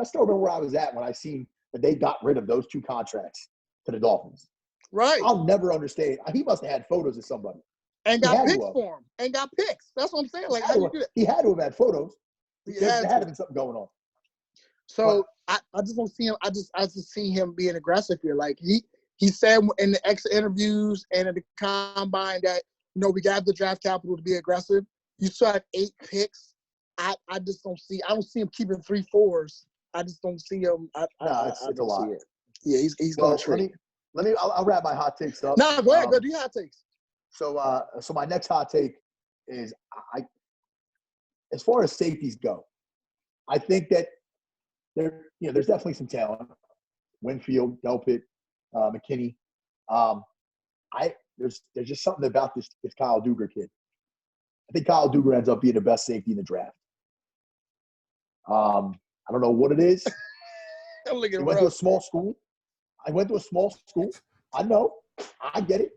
still remember where I was at when I seen that they got rid of those 2 contracts to the Dolphins. Right. I'll never understand. He must have had photos of somebody. And got picks for him. And got picks. That's what I'm saying. Like, how do you do that? He had to have had photos. There had to been something going on. So I just don't see him. I just see him being aggressive here. Like he said in the exit interviews and at the combine that we got the draft capital to be aggressive. You still have 8 picks. I just don't see. I don't see him keeping 3 4s I just don't see him. It's a don't lot. see it. Yeah, he's Well, going straight. I'll wrap my hot takes up. No, go ahead. Go do your hot takes. So my next hot take is as far as safeties go, I think that there's definitely some talent. Winfield, Delpit, McKinney. There's just something about this Kyle Duggar kid. I think Kyle Duggar ends up being the best safety in the draft. I don't know what it is. He went to a small school. I went to a small school. I know. I get it.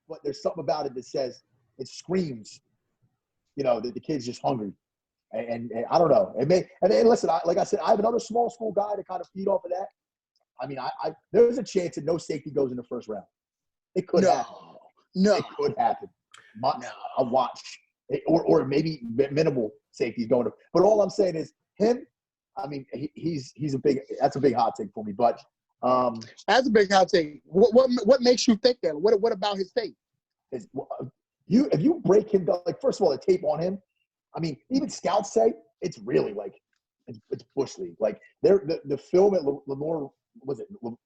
But there's something about it that says it screams, that the kid's just hungry. And I don't know. Listen, like I said, I have another small school guy to kind of feed off of that. I mean, there's a chance that no safety goes in the first round. It could happen. No. It could happen. I'll watch. Or maybe minimal safeties going to. But all I'm saying is him. I mean, he's that's a big hot take for me. But that's a big hot take. What makes you think that? What about his tape? If you break him down, like first of all, the tape on him. I mean, even scouts say it's really like it's bush league. Like the film at Lenore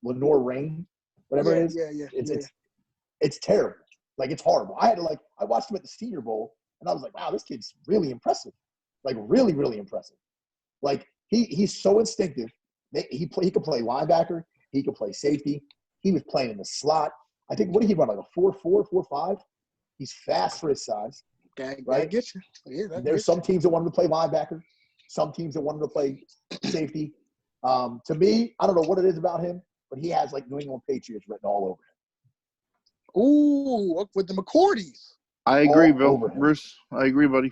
Lenore Rain, whatever it is. Yeah. It's terrible. Like it's horrible. I watched him at the Senior Bowl and I was like, wow, this kid's really impressive. Like really, really impressive. Like he's so instinctive. He could play linebacker. He could play safety. He was playing in the slot. I think, what did he run, like a 4.4, 4.5? He's fast for his size. Right? I get you. Yeah, there's some teams that want him to play linebacker. Some teams that want him to play safety. To me, I don't know what it is about him, but he has like New England Patriots written all over him. Ooh, with the McCourties. I agree, Bill. Bruce, I agree, buddy.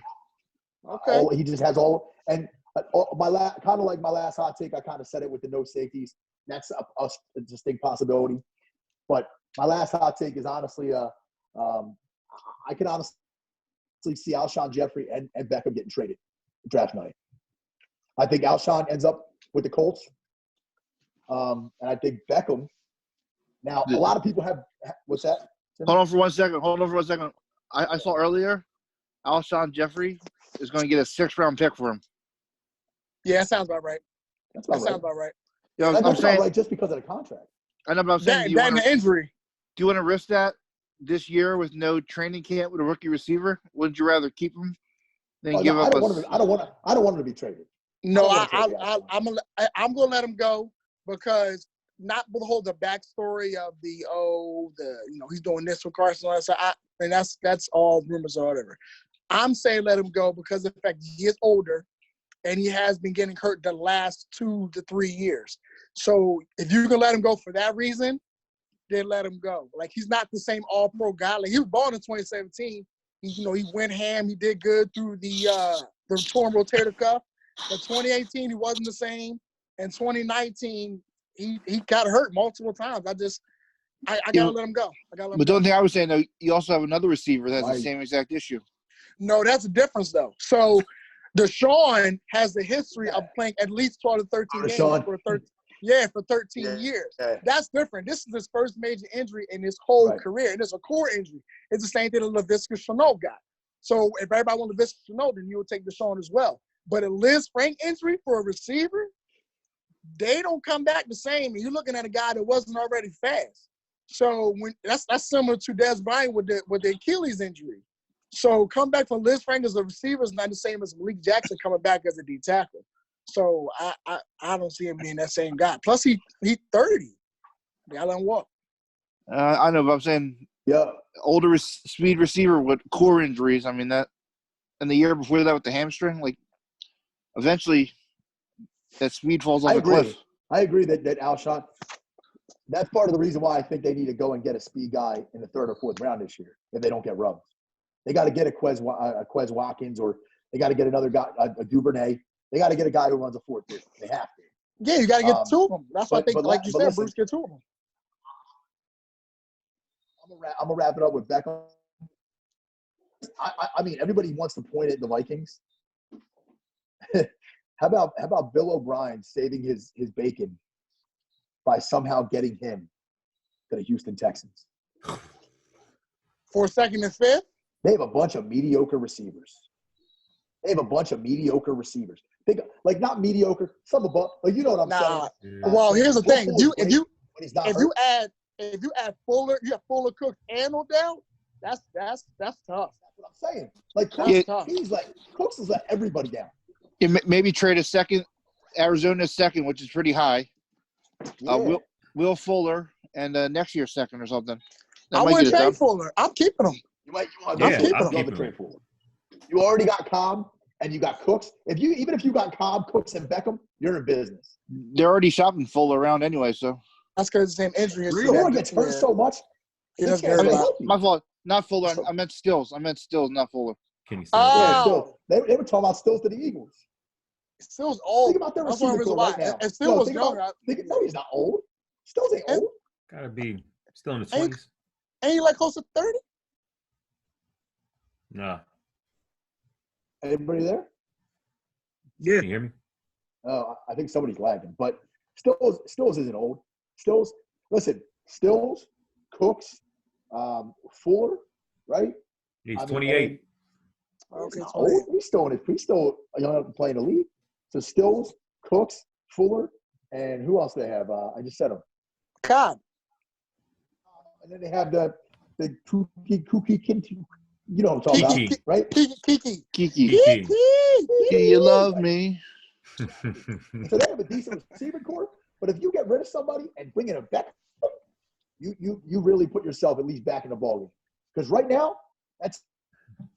Okay. He just has all – and my last hot take, I kind of said it with the no safeties. That's a distinct possibility. But my last hot take is honestly I can honestly see Alshon Jeffrey and Beckham getting traded draft night. I think Alshon ends up with the Colts. And I think Beckham – now, a lot of people have – what's that? Tim? Hold on for 1 second. I saw earlier Alshon Jeffrey is going to get a 6th-round pick for him. Yeah, that sounds about right. That sounds about right. Yeah, that's about right just because of the contract. I know, but I'm saying the injury. Do you want to risk that this year with no training camp with a rookie receiver? Wouldn't you rather keep him than give up? I don't want him to be traded. No, I'm gonna let him go because not with the whole backstory of he's doing this with Carson. So that's all rumors or whatever. I'm saying let him go because of the fact he is older and he has been getting hurt the last 2 to 3 years. So if you can let him go for that reason, then let him go. Like he's not the same all-pro guy. Like he was born in 2017. He went ham. He did good through the torn rotator cuff. But 2018 he wasn't the same. And 2019 he got hurt multiple times. I gotta let him go. But the only thing I was saying though, you also have another receiver that has the same exact issue. No, that's a difference though. So Deshaun has the history of playing at least 12 to 13 games for 13 years. Yeah. That's different. This is his first major injury in his whole career. And it's a core injury. It's the same thing that Laviska Shenault got. So if everybody wants Laviska Shenault, then you would take Deshaun as well. But a Liz Frank injury for a receiver, they don't come back the same. And you're looking at a guy that wasn't already fast. So that's similar to Dez Bryant with the Achilles injury. So come back from Liz Frank as a receiver is not the same as Malik Jackson coming back as a D tackle. So I don't see him being that same guy. Plus he 30. Y'all let him walk. I know, but I'm saying older speed receiver with core injuries. I mean that, and the year before that with the hamstring, like eventually that speed falls off a cliff. I agree that Alshon. That's part of the reason why I think they need to go and get a speed guy in the 3rd or 4th round this year if they don't get rubbed. They got to get a Quez Watkins, or they got to get another guy, a Duvernay. They got to get a guy who runs a 4.3. They have to. Yeah, you got to get 2 of them. That's why I think, like you said, Bruce, get 2 of them. I'm gonna wrap it up with Beckham. I mean, everybody wants to point at the Vikings. How about Bill O'Brien saving his bacon by somehow getting him to the Houston Texans? For 2nd and 5th? They have a bunch of mediocre receivers. Think like not mediocre, some above. Like you know what I'm Nah. saying? Well, here's the thing. When he's not hurt. If you add Fuller, you have Fuller, Cooks, and Odell. That's tough. That's what I'm saying. Like Cooks has let everybody down. Maybe trade a second, Arizona's second, which is pretty high. Yeah. Will Fuller and next year's second or something. I want to trade Fuller. I'm keeping him. You want I'm to trade Fuller. You already got Cobb and you got Cooks. Even if you got Cobb, Cooks, and Beckham, you're in business. They're already shopping Fuller around anyway, so. That's because the same injury history. Fuller gets hurt so much. My fault. Not Fuller. I meant Stills. Not Fuller. Can you Stills? They were talking about Stills to the Eagles. Stills old. Think about their receiving core right now. And Stills was young. No, he's not old. Stills ain't old. Gotta be still in the 20s. Ain't he like close to 30? Nah. Anybody there? Yeah. Can you hear me? Oh, I think somebody's lagging. But Stills isn't old. Stills, Cooks, Fuller, right? He's 28. Okay, old. He's still young enough to play in the league. So Stills, Cooks, Fuller, and who else do they have? I just said them. Cobb. And then they have the Kooky, you know what I'm talking about, right? Kiki. Do you love me? So they have a decent receiving core, but if you get rid of somebody and bring in a Beckham, you really put yourself at least back in the ballgame. Because right now, that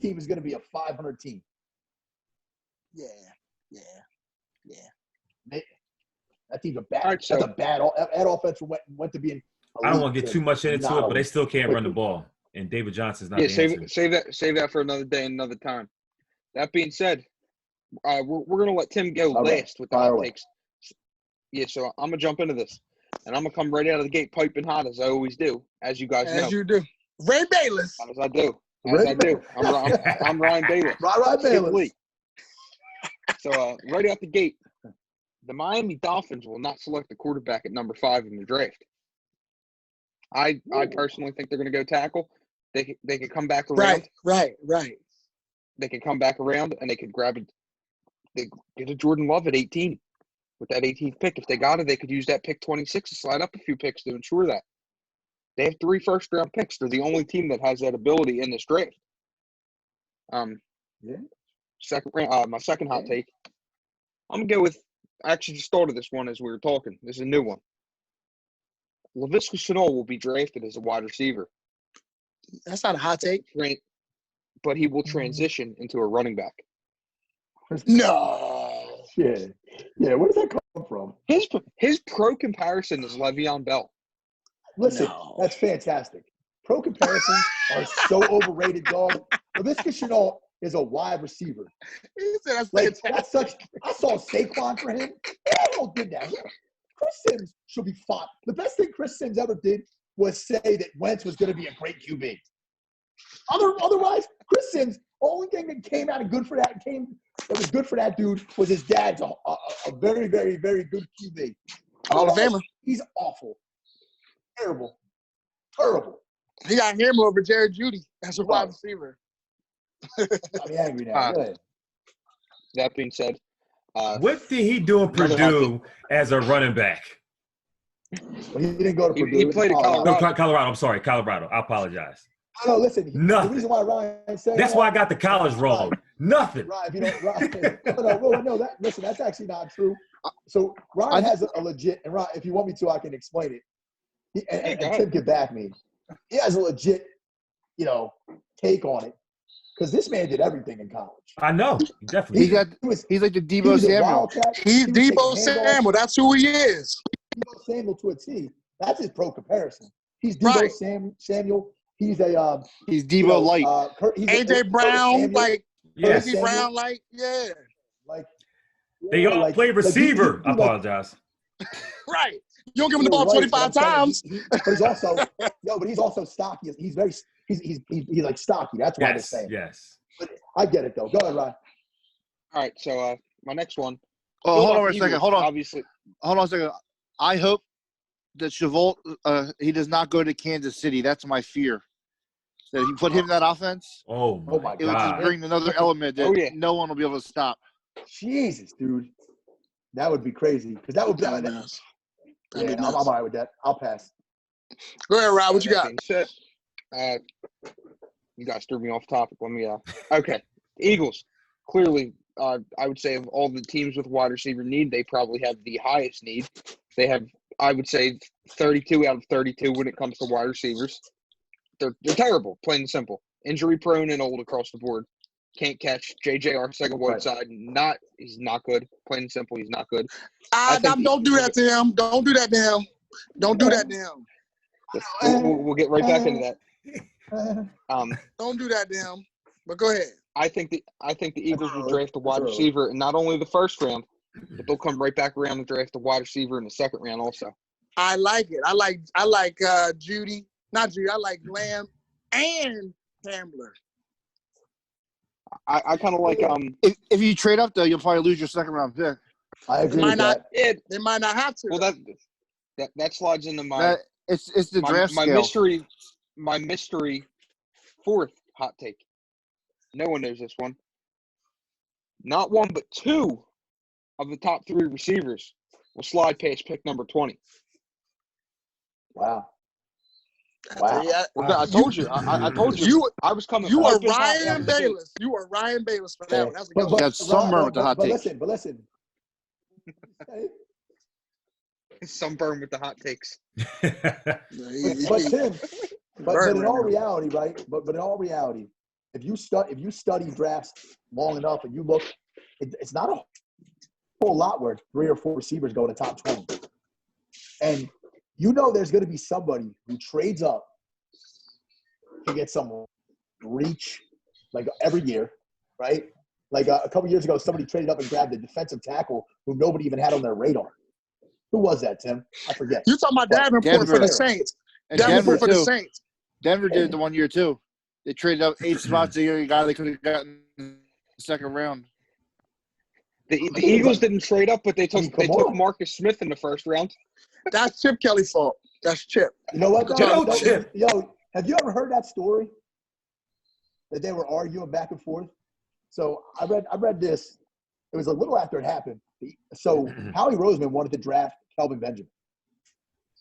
team is going to be a 500 team. Yeah. That team's a bad. Right, so, that's a bad. That offense went to being. I don't want to get too much into it, but they still can't run the ball, and David Johnson's not. Save that for another day, another time. That being said, we're gonna let Tim go last with the hot takes. Yeah, so I'm gonna jump into this, and I'm gonna come right out of the gate piping hot as I always do, as you guys know. As you do, Ray Bayless. As I do. I'm Ryan Bayless. Ryan Bayless. So right out the gate, the Miami Dolphins will not select the quarterback at number 5 in the draft. I personally think they're going to go tackle. They could come back around. Right. They could come back around and they could grab it. They get a Jordan Love at 18 with that 18th pick. If they got it, they could use that pick 26 to slide up a few picks to ensure that. They have 3 first-round picks. They're the only team that has that ability in this draft. My second hot take. I'm gonna go with. I actually just started this one as we were talking. This is a new one. Laviska Shenault will be drafted as a wide receiver. That's not a hot take. But he will transition into a running back. No. Yeah. Where does that come from? His pro comparison is Le'Veon Bell. Listen, that's fantastic. Pro comparisons are so overrated, dog. Laviska Shenault is a wide receiver. That's fantastic. I saw Saquon for him. They did that. Chris Sims should be fought. The best thing Chris Sims ever did was say that Wentz was going to be a great QB. Otherwise, Chris Sims, only thing that came out of that was good for that dude was his dad's a very, very, very good QB. Hall of Famer. He's awful. Terrible. He got him over Jared Judy as a wide receiver. I'm angry now. Go ahead. That being said, what did he do in Purdue as a running back? Well, he didn't go to Purdue. He played at Colorado. No, Colorado. I'm sorry, Colorado. I apologize. No, listen. Nothing. The reason why Ryan said that's why I got the college wrong. Nothing. Ryan, listen, that's actually not true. So Ryan has a legit, and Ryan, if you want me to, I can explain it. And Tim can back me. He has a legit, take on it. Because this man did everything in college. I know. Definitely. He's like the Debo Samuel. He's Debo Samuel. That's who he is. Debo Samuel to a T. That's his pro comparison. He's Debo Samuel. He's he's Debo Light. AJ Brown, AJ Brown, yeah. They all play receiver. I apologize. Right. You don't give him the ball 25 times. But he's also stocky. He's like stocky. That's why they're saying. Yes. But I get it though. Go ahead, Ryan. All right. So my next one. Hold on a second. Hold on. Obviously. Hold on a second. I hope that Chevrolet, he does not go to Kansas City. That's my fear. That you put him in that offense. Oh my God. It would just bring another element that no one will be able to stop. Jesus, dude. That would be crazy. Because that would be nuts. Yeah, I'm all right with that. I'll pass. Go ahead, Rob. What you That got? being said, you guys threw me off topic. Let me okay. Eagles. Clearly, I would say of all the teams with wide receiver need, they probably have the highest need. They have, I would say, 32 out of 32 when it comes to wide receivers. They're terrible, plain and simple. Injury prone and old across the board. Can't catch. JJ Arcega-Whiteside, he's not good. Plain and simple, he's not good. Don't do that to him. Don't do that to him. Don't do that to him. We'll get right back into that. Don't do that to him. But go ahead. I think the Eagles will draft a wide receiver in not only the first round, but they'll come right back around and draft a wide receiver in the second round also. I like it. I like Judy. Not Judy. I like Lamb and Hambler. I kind of like If you trade up though, you'll probably lose your second round pick. I agree with that. They might not have to. Well, that slides into my It's the draft scale. My mystery fourth hot take. No one knows this one. Not one, but two of the top three receivers will slide past pick number 20. Wow. I told you. I told you. I was coming. You are Ryan Bayless. You are Ryan Bayless for that one. That's a good one. Got sunburn with the hot take. But listen. Sunburn with the hot takes. But Tim, but in all reality, right? But in all reality, if you study drafts long enough and you look, it's not a whole lot where 3 or 4 receivers go to top 20. And you know there's going to be somebody who trades up to get some reach, like every year, right? Like a couple years ago, somebody traded up and grabbed a defensive tackle who nobody even had on their radar. Who was that, Tim? I forget. You're talking about Davenport for the Saints. And Denver for the Saints. Denver did it the 1 year too. They traded up 8 spots a year. A guy they could have gotten in the second round. The Eagles didn't trade up, but they took Marcus Smith in the first round. That's Chip Kelly's fault. That's Chip. You know what? Chip. Yo, have you ever heard that story? That they were arguing back and forth. So I read this. It was a little after it happened. So Howie Roseman wanted to draft Kelvin Benjamin.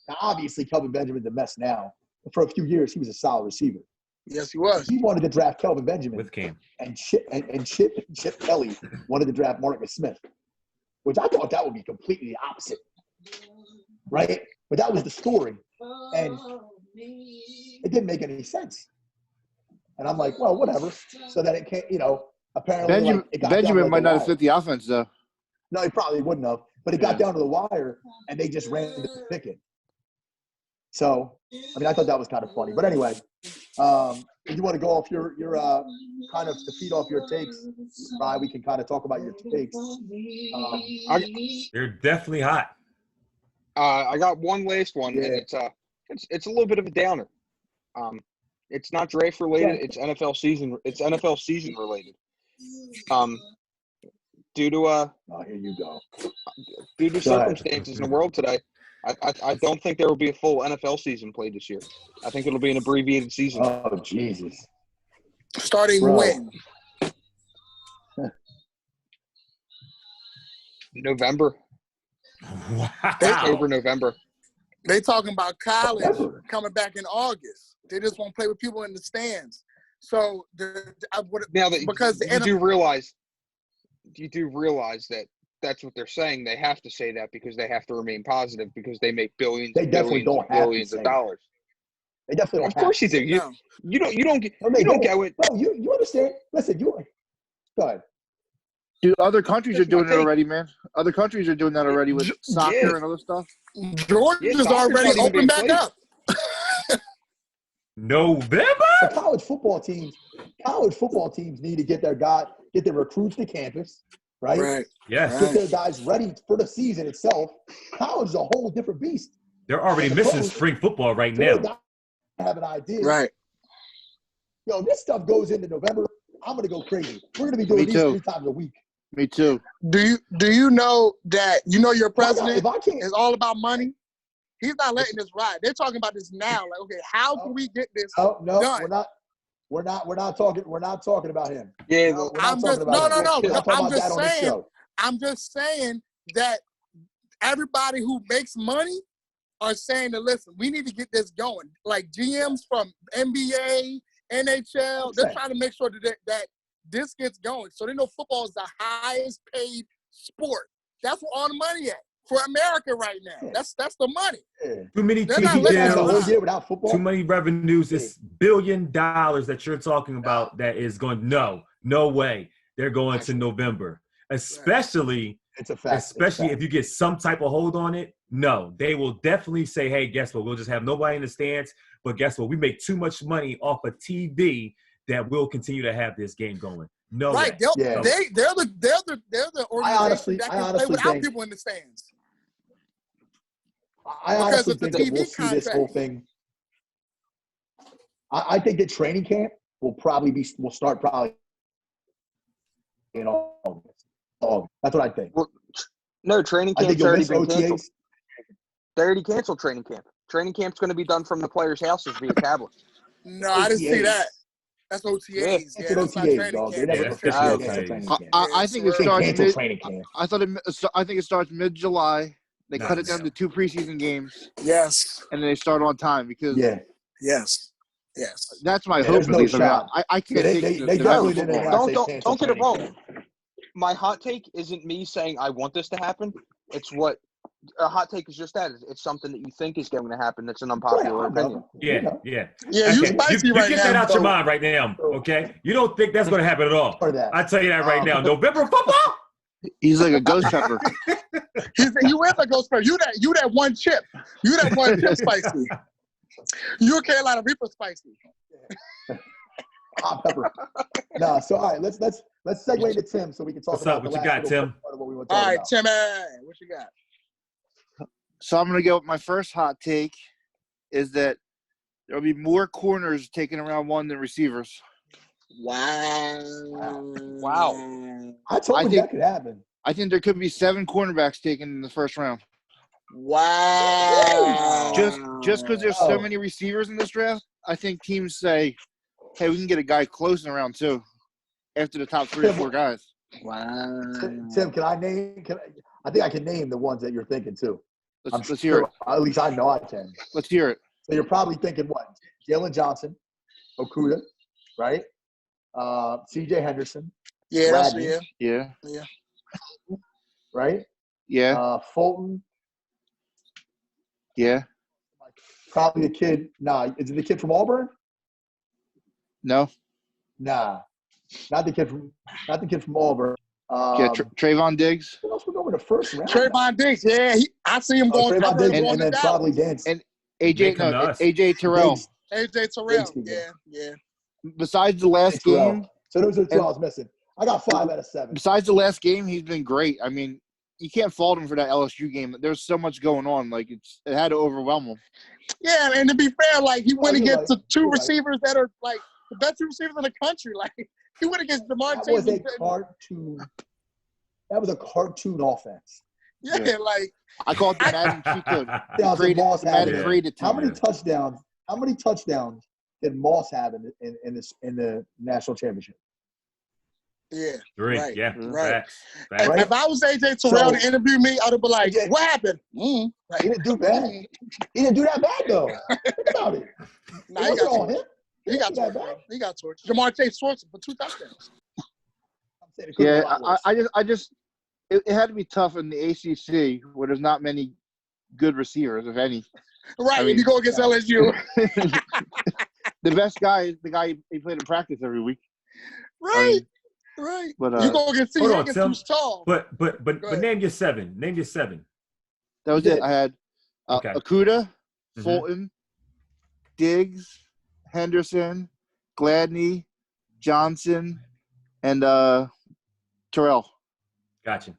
Now, obviously, Kelvin Benjamin's a mess now. But for a few years, he was a solid receiver. Yes, he was. He wanted to draft Kelvin Benjamin. With Cam. And Chip Kelly wanted to draft Marcus Smith, which I thought that would be completely the opposite. Right? But that was the story. And it didn't make any sense. And I'm like, well, whatever. So that it can't, apparently Benjamin might not have fit the offense, though. No, he probably wouldn't have. But it got down to the wire, and they just ran the pick in. So, I thought that was kind of funny. But anyway, if you want to go off your kind of to feed off your takes, Ryan, we can kind of talk about your takes. They're definitely hot. I got one last one, and it's a little bit of a downer. It's not draft related. It's NFL season. It's NFL season related. Due to here you go. Due to circumstances in the world today, I don't think there will be a full NFL season played this year. I think it'll be an abbreviated season. Oh Jesus! Starting when? November. Wow. October, November. They talking about college coming back in August. They just won't play with people in the stands. So you do realize that that's what they're saying. They have to say that because they have to remain positive because they make billions. They definitely don't have billions of dollars. They definitely don't. Of course you do. You don't get it. No, you understand? Listen, go ahead. Dude, other countries are doing it already, man. Other countries are doing that already with soccer and other stuff. Georgia's already opened back up. November? The college football teams need to get their recruits to campus, right? Right. Yes. Get their guys ready for the season itself. College is a whole different beast. They're already missing spring football right now. I have an idea. Right. Yo, this stuff goes into November. I'm going to go crazy. We're going to be doing these 3 times a week. Me too. Do you know that your president is all about money? He's not letting this ride. They're talking about this now. Like, okay, how can we get this no, done? We're not. We're not talking about him. Yeah, We're not I'm talking just about him. no. We're not talking I'm about that just on this saying. show. I'm just saying that everybody who makes money are saying that, listen, we need to get this going. Like GMs from NBA, NHL, they're trying to make sure that this gets going. So they know football is the highest paid sport. That's where all the money at for America right now. That's the money. Yeah. Too many They're not TV letting The us whole deals, year without football. too many revenues. This $1 billion that you're talking about that is going. No way. They're going to November, especially. It's a fact. Especially if you get some type of hold on it. No, they will definitely say, hey, guess what? We'll just have nobody in the stands. But guess what? We make too much money off of TV that we'll continue to have this game going. No Right. way. They're the organization that can play without people in the stands. I honestly think that we'll see this whole thing. I think that training camp will start in August. That's what I think. Well, no, training camp's already been canceled. They already canceled training camp. Training camp's going to be done from the players' houses via tablets. No, I didn't see that. That's OTAs. Yeah, that's not training camp. They never officially canceled training camp. I think it starts training camp. I think it starts mid-July. They cut it down to 2 preseason games. Yes. And then they start on time because Yes. That's my hope. No shot. I can't they definitely didn't announce don't get it wrong. My hot take isn't me saying I want this to happen. It's what a hot take is just that. It's something that you think is going to happen. That's an unpopular opinion. Yeah. Yeah, you spicy right now. You get that out your mind right now, okay? You don't think that's going to happen at all. I tell you that right now. November football? He's like a ghost pepper. You is a ghost pepper. You that one chip. You that one chip spicy. You a Carolina Reaper spicy. Hot pepper. No, so all right, let's segue to Tim so we can talk about what you got, Tim? What we want all right, about. Tim, what you got? So I'm going to go with my first hot take is that there'll be more corners taken around one than receivers. Wow. I told you that could happen. I think there could be 7 cornerbacks taken in the first round. Wow. Just because there's so many receivers in this draft, I think teams say, hey, we can get a guy close in round 2 after the top 3 or 4 guys. Wow. Tim, I think I can name the ones that you're thinking too. Let's hear it. At least I know I can. Let's hear it. So you're probably thinking what? Jalen Johnson, Okuda, right? C.J. Henderson. Yeah, Bradley, Yeah. right? Yeah. Fulton. Yeah. Probably the kid. Nah, is it the kid from Auburn? No. Nah, not the kid from Auburn. Trayvon Diggs. Who else would go in the first round? Trayvon Diggs, yeah, I see him going. Trayvon Diggs, and then Dallas. probably Diggs. And AJ Terrell. AJ Terrell, Diggs, yeah. Besides the last game. So those are the 2 I was missing. I got 5 out of 7. Besides the last game, he's been great. I mean, you can't fault him for that LSU game. There's so much going on. Like, it had to overwhelm him. Yeah, and to be fair, like, he went against the 2 receivers that are, like, the best receivers in the country. Like, he went against DeMar Chase. That was a cartoon offense. Yeah, like. I call it the Madden cheat code. Madden created How many touchdowns did Moss have in the national championship? Yeah. 3. Right. Yeah. Right. Facts. If I was AJ Terrell to interview me, I'd have been like, what happened? Like, he didn't do bad. He didn't do that bad, though. Think about it. Nah, he got on him. He got torched. He got torched. Jamar Chase torched for 2 touchdowns. Yeah, I just it had to be tough in the ACC where there's not many good receivers, if any. Right, I mean, you go against LSU. The best guy is the guy he played in practice every week. Right. Right. But you go against Higgins, who's tall. But name your 7. Name your 7. That was it. I had Okuda, Fulton, Diggs, Henderson, Gladney, Johnson, and Terrell. Gotcha.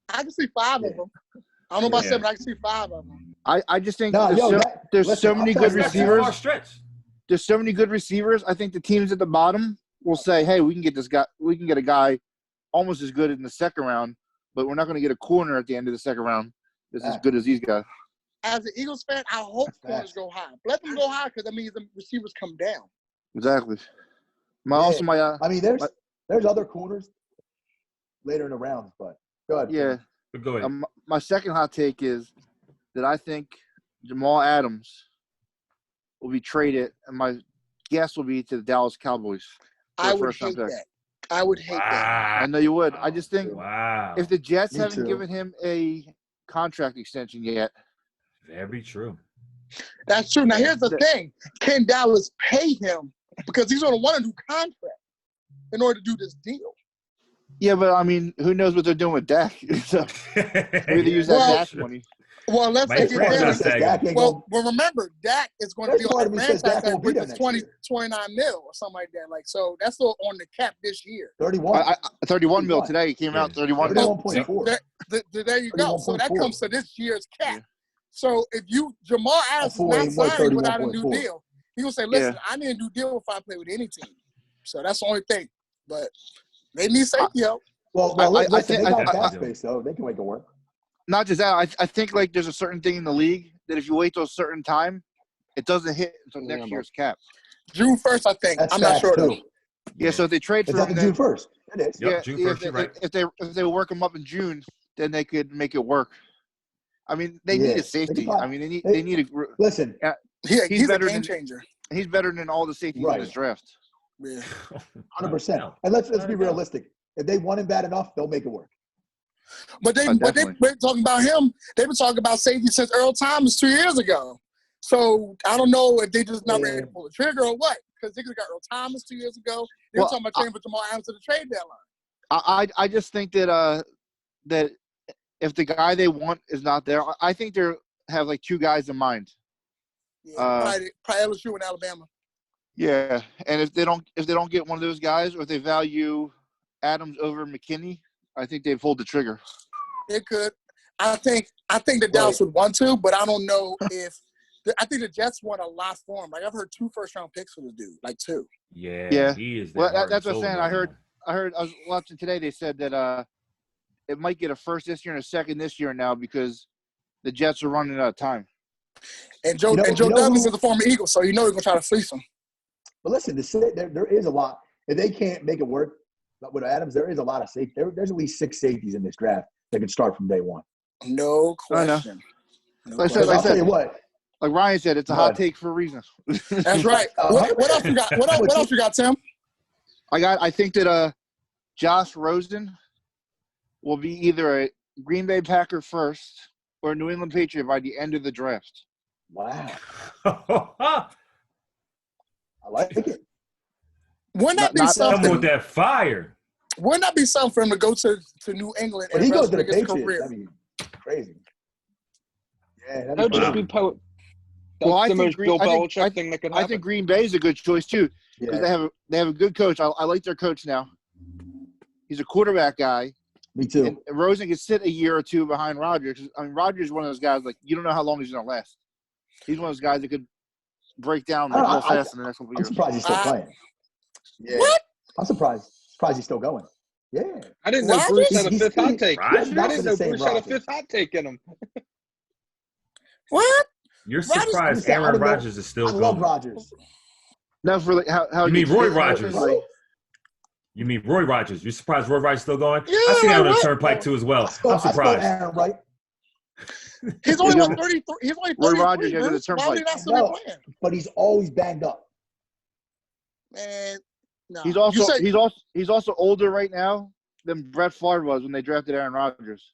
I can see 5 of them. I don't know about 7, but I can see 5 of them. I just think there's so many good receivers. There's so many good receivers. I think the teams at the bottom will say, "Hey, we can get this guy. We can get a guy almost as good in the second round, but we're not going to get a corner at the end of the second round that's as good as these guys." As an Eagles fan, I hope corners go high. Let them go high because that means the receivers come down. Exactly. I mean, there's other corners later in the rounds, but go ahead. Yeah. But go ahead. My second hot take is that I think Jamal Adams will be traded, and my guess will be to the Dallas Cowboys. I would hate that. I would hate that. I know you would. I just think if the Jets haven't given him a contract extension yet. Very true. That's true. Now, here's the thing. Can Dallas pay him? Because he's going to want a new contract in order to do this deal. Yeah, but, I mean, who knows what they're doing with Dak? So maybe they use that Dak money. Well, let's say well, remember, Dak is going to be on the franchise tag with 29 mil or something like that. Like, so that's still on the cap this year. 31 mil today. He came out 31 mil. 31.4. There you go. So that comes to this year's cap. Yeah. So if Jamal Adams is not signed without a new deal, he will say, listen, I need a new deal if I play with any team. So that's the only thing. But they need safety help. Well, I think they got cap space, though. They can make it work. Not just that, I think like there's a certain thing in the league that if you wait till a certain time, it doesn't hit until next year's cap. June 1st, I think. I'm not sure though. Yeah, so if they trade for him, June 1st. It is. Yep, June 1st, you're right. If they work him up in June, then they could make it work. I mean, they need a safety. I mean, they need a listen. He's a game changer. He's better than all the safeties in this draft. Yeah, 100%. And let's be realistic. If they want him bad enough, they'll make it work. But they've been talking about him. They've been talking about safety since Earl Thomas 2 years ago. So I don't know if they just not ready to pull the trigger or what. Because they got Earl Thomas 2 years ago. They were talking about trading for Jamal Adams to the trade deadline. I just think that that if the guy they want is not there, I think they have like two guys in mind. Yeah, probably LSU and Alabama. Yeah, and if they don't get one of those guys, or if they value Adams over McKinney, I think they'd pull the trigger. It could. I think the Dallas would want to, but I don't know if. I think the Jets want a lot for him. Like I've heard 2 first-round picks for this dude, like 2. Yeah. He is. Well, that's what I'm saying. I heard. I was watching today. They said that it might get a first this year and a second this year now because the Jets are running out of time. And Joe Douglas is a former Eagle, so you know they're gonna try to fleece him. But listen, there is a lot. If they can't make it work with Adams, there is a lot of safety. There's at least 6 safeties in this draft that can start from day one. No question. Like I tell you what. Like Ryan said, it's a hot take for a reason. That's right. What else you got? What else you got, Tim? I think that Josh Rosen will be either a Green Bay Packer first or a New England Patriot by the end of the draft. Wow. I like it. Wouldn't that be something? With that fire. Wouldn't that be something for him to go to New England and he goes to the his Patriots. career? That'd be crazy. Yeah, that would just be I the most Bill Belichick thing that could happen. I think Green Bay is a good choice too because they have a good coach. I like their coach now. He's a quarterback guy. Me too. And Rosen can sit a year or two behind Rodgers. I mean, Rodgers is one of those guys like you don't know how long he's going to last. He's one of those guys that could break down real fast in the next couple of years. I'm surprised he's still playing. Yeah. What? I'm surprised he's still going. Yeah. I didn't know Bruce had a fifth hot take. I didn't know Bruce had a fifth hot take in him. What? You're surprised Aaron Rodgers is still going. I love Rodgers. No, for like how you mean Roy Rodgers? You mean Roy Rodgers? You're surprised Roy Rodgers still going? Yeah, I see that on the turnpike too as well. I'm surprised. Aaron, right? He's only 33. He's only 33. Roy Rodgers goes to the turnpike. Why would he not still be playing? But he's always banged up. Man, no. He's also older right now than Brett Favre was when they drafted Aaron Rodgers.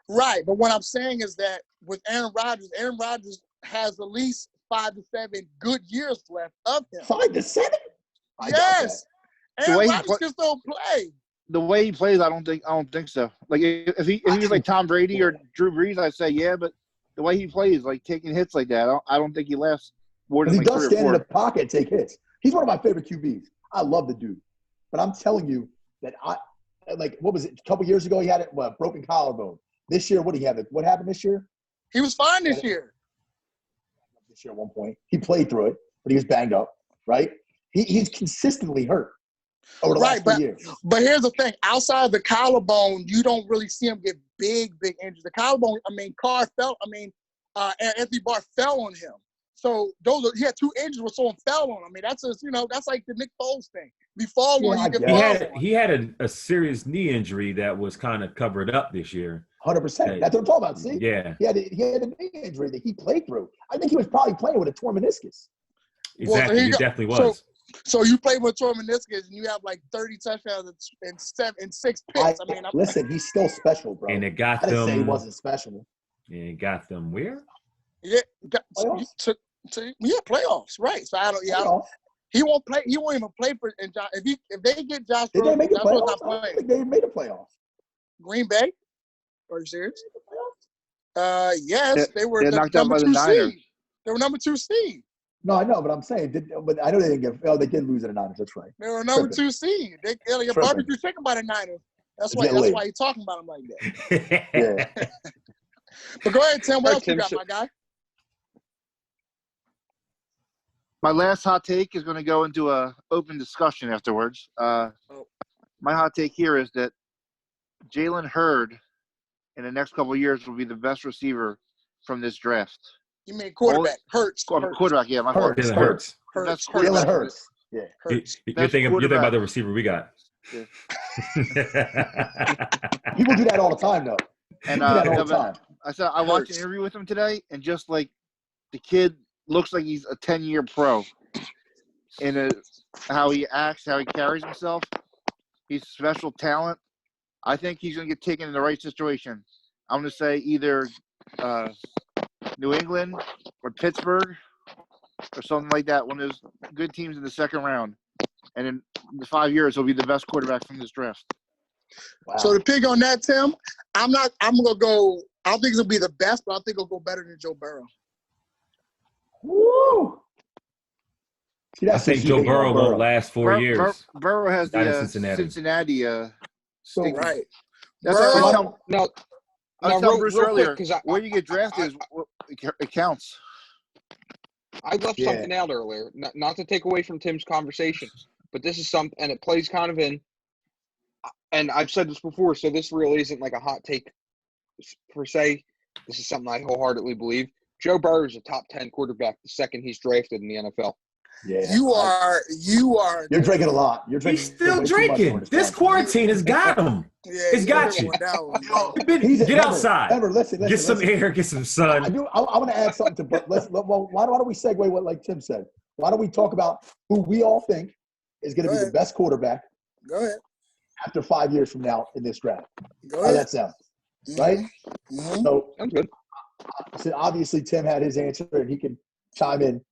Right, but what I'm saying is that with Aaron Rodgers has at least 5 to 7 good years left of him. 5 to 7? Yes. Aaron Rodgers can still play. The way he plays, I don't think so. Like if he's like Tom Brady or Drew Brees, I'd say yeah, but the way he plays, like taking hits like that, I don't think he lasts more than like 3 or 4. He does stand in the pocket and take hits. He's one of my favorite QBs. I love the dude. But I'm telling you that what was it? A couple years ago he had a broken collarbone. This year, what did he have? What happened this year? He was fine this year. This year at one point. He played through it, but he was banged up, right? He's consistently hurt over the last 2 years. But here's the thing. Outside the collarbone, you don't really see him get big injuries. The collarbone, Anthony Barr fell on him. So he had 2 injuries where someone fell on him. I mean, that's just, that's like the Nick Foles thing. If you fall on, you get fall on. He had a serious knee injury that was kind of covered up this year. 100%. That's what I'm talking about. See? Yeah. He had a knee injury that he played through. I think he was probably playing with a torn meniscus. Exactly. He definitely was. So you play with torn meniscus and you have like 30 touchdowns and 6 picks. Listen, he's still special, bro. And it got I didn't them. say he wasn't special. And it got them where? Yeah, playoffs. Playoffs, right? So I don't. Yeah, he won't play. He won't even play for. And if they get Josh, did they make the playoffs? Not playing. I think they made the playoffs. Green Bay? Are you serious? Yes, they were knocked out by the Niners. They were number 2 seed. No, I know, but I'm saying, but I know they didn't get. Oh, they did lose at the Niners. That's right. They were number 2 seed. They got barbecue chicken by the Niners. That's why you're talking about them like that. Yeah. But go ahead, Tim. What else you got, my guy? My last hot take is going to go into a open discussion afterwards. My hot take here is that Jalen Hurd in the next couple of years will be the best receiver from this draft. You mean quarterback? Hurts. Quarterback, yeah. My fault. Jalen Hurts. Jalen Hurts. Yeah. You're thinking about the receiver we got. Yeah. People do that all the time, though. And all the time. I said I watched an interview with him today, and just like the kid looks like he's a 10-year pro in how he acts, how he carries himself. He's a special talent. I think he's going to get taken in the right situation. I'm going to say either New England or Pittsburgh or something like that, one of those good teams in the second round. And in the 5 years, he'll be the best quarterback from this draft. Wow. So to pick on that, Tim, I'm going to go – I don't think it'll be the best, but I think it'll go better than Joe Burrow. Woo! See, I think Joe Burrow won't last 4 years. Burrow has the Cincinnati. Right. That's Burrow, I was telling Bruce real earlier, quick, where you get drafted it counts. I left something out earlier, not to take away from Tim's conversation, but this is something, and it plays kind of in, and I've said this before, so this really isn't like a hot take per se. This is something I wholeheartedly believe. Joe Burrow is a top 10 quarterback the second he's drafted in the NFL. Yeah, you are. You're drinking a lot. He's still drinking. This quarantine has got him. Yeah, it's got you. Get outside. Remember, listen, get some air. Get some sun. I want to add something to. But why don't we segue what like Tim said? Why don't we talk about who we all think is going to be the best quarterback? Go ahead. After 5 years from now in this draft. Go ahead. How that sound? Right. Mm-hmm. So I'm good. So obviously Tim had his answer and he can chime in.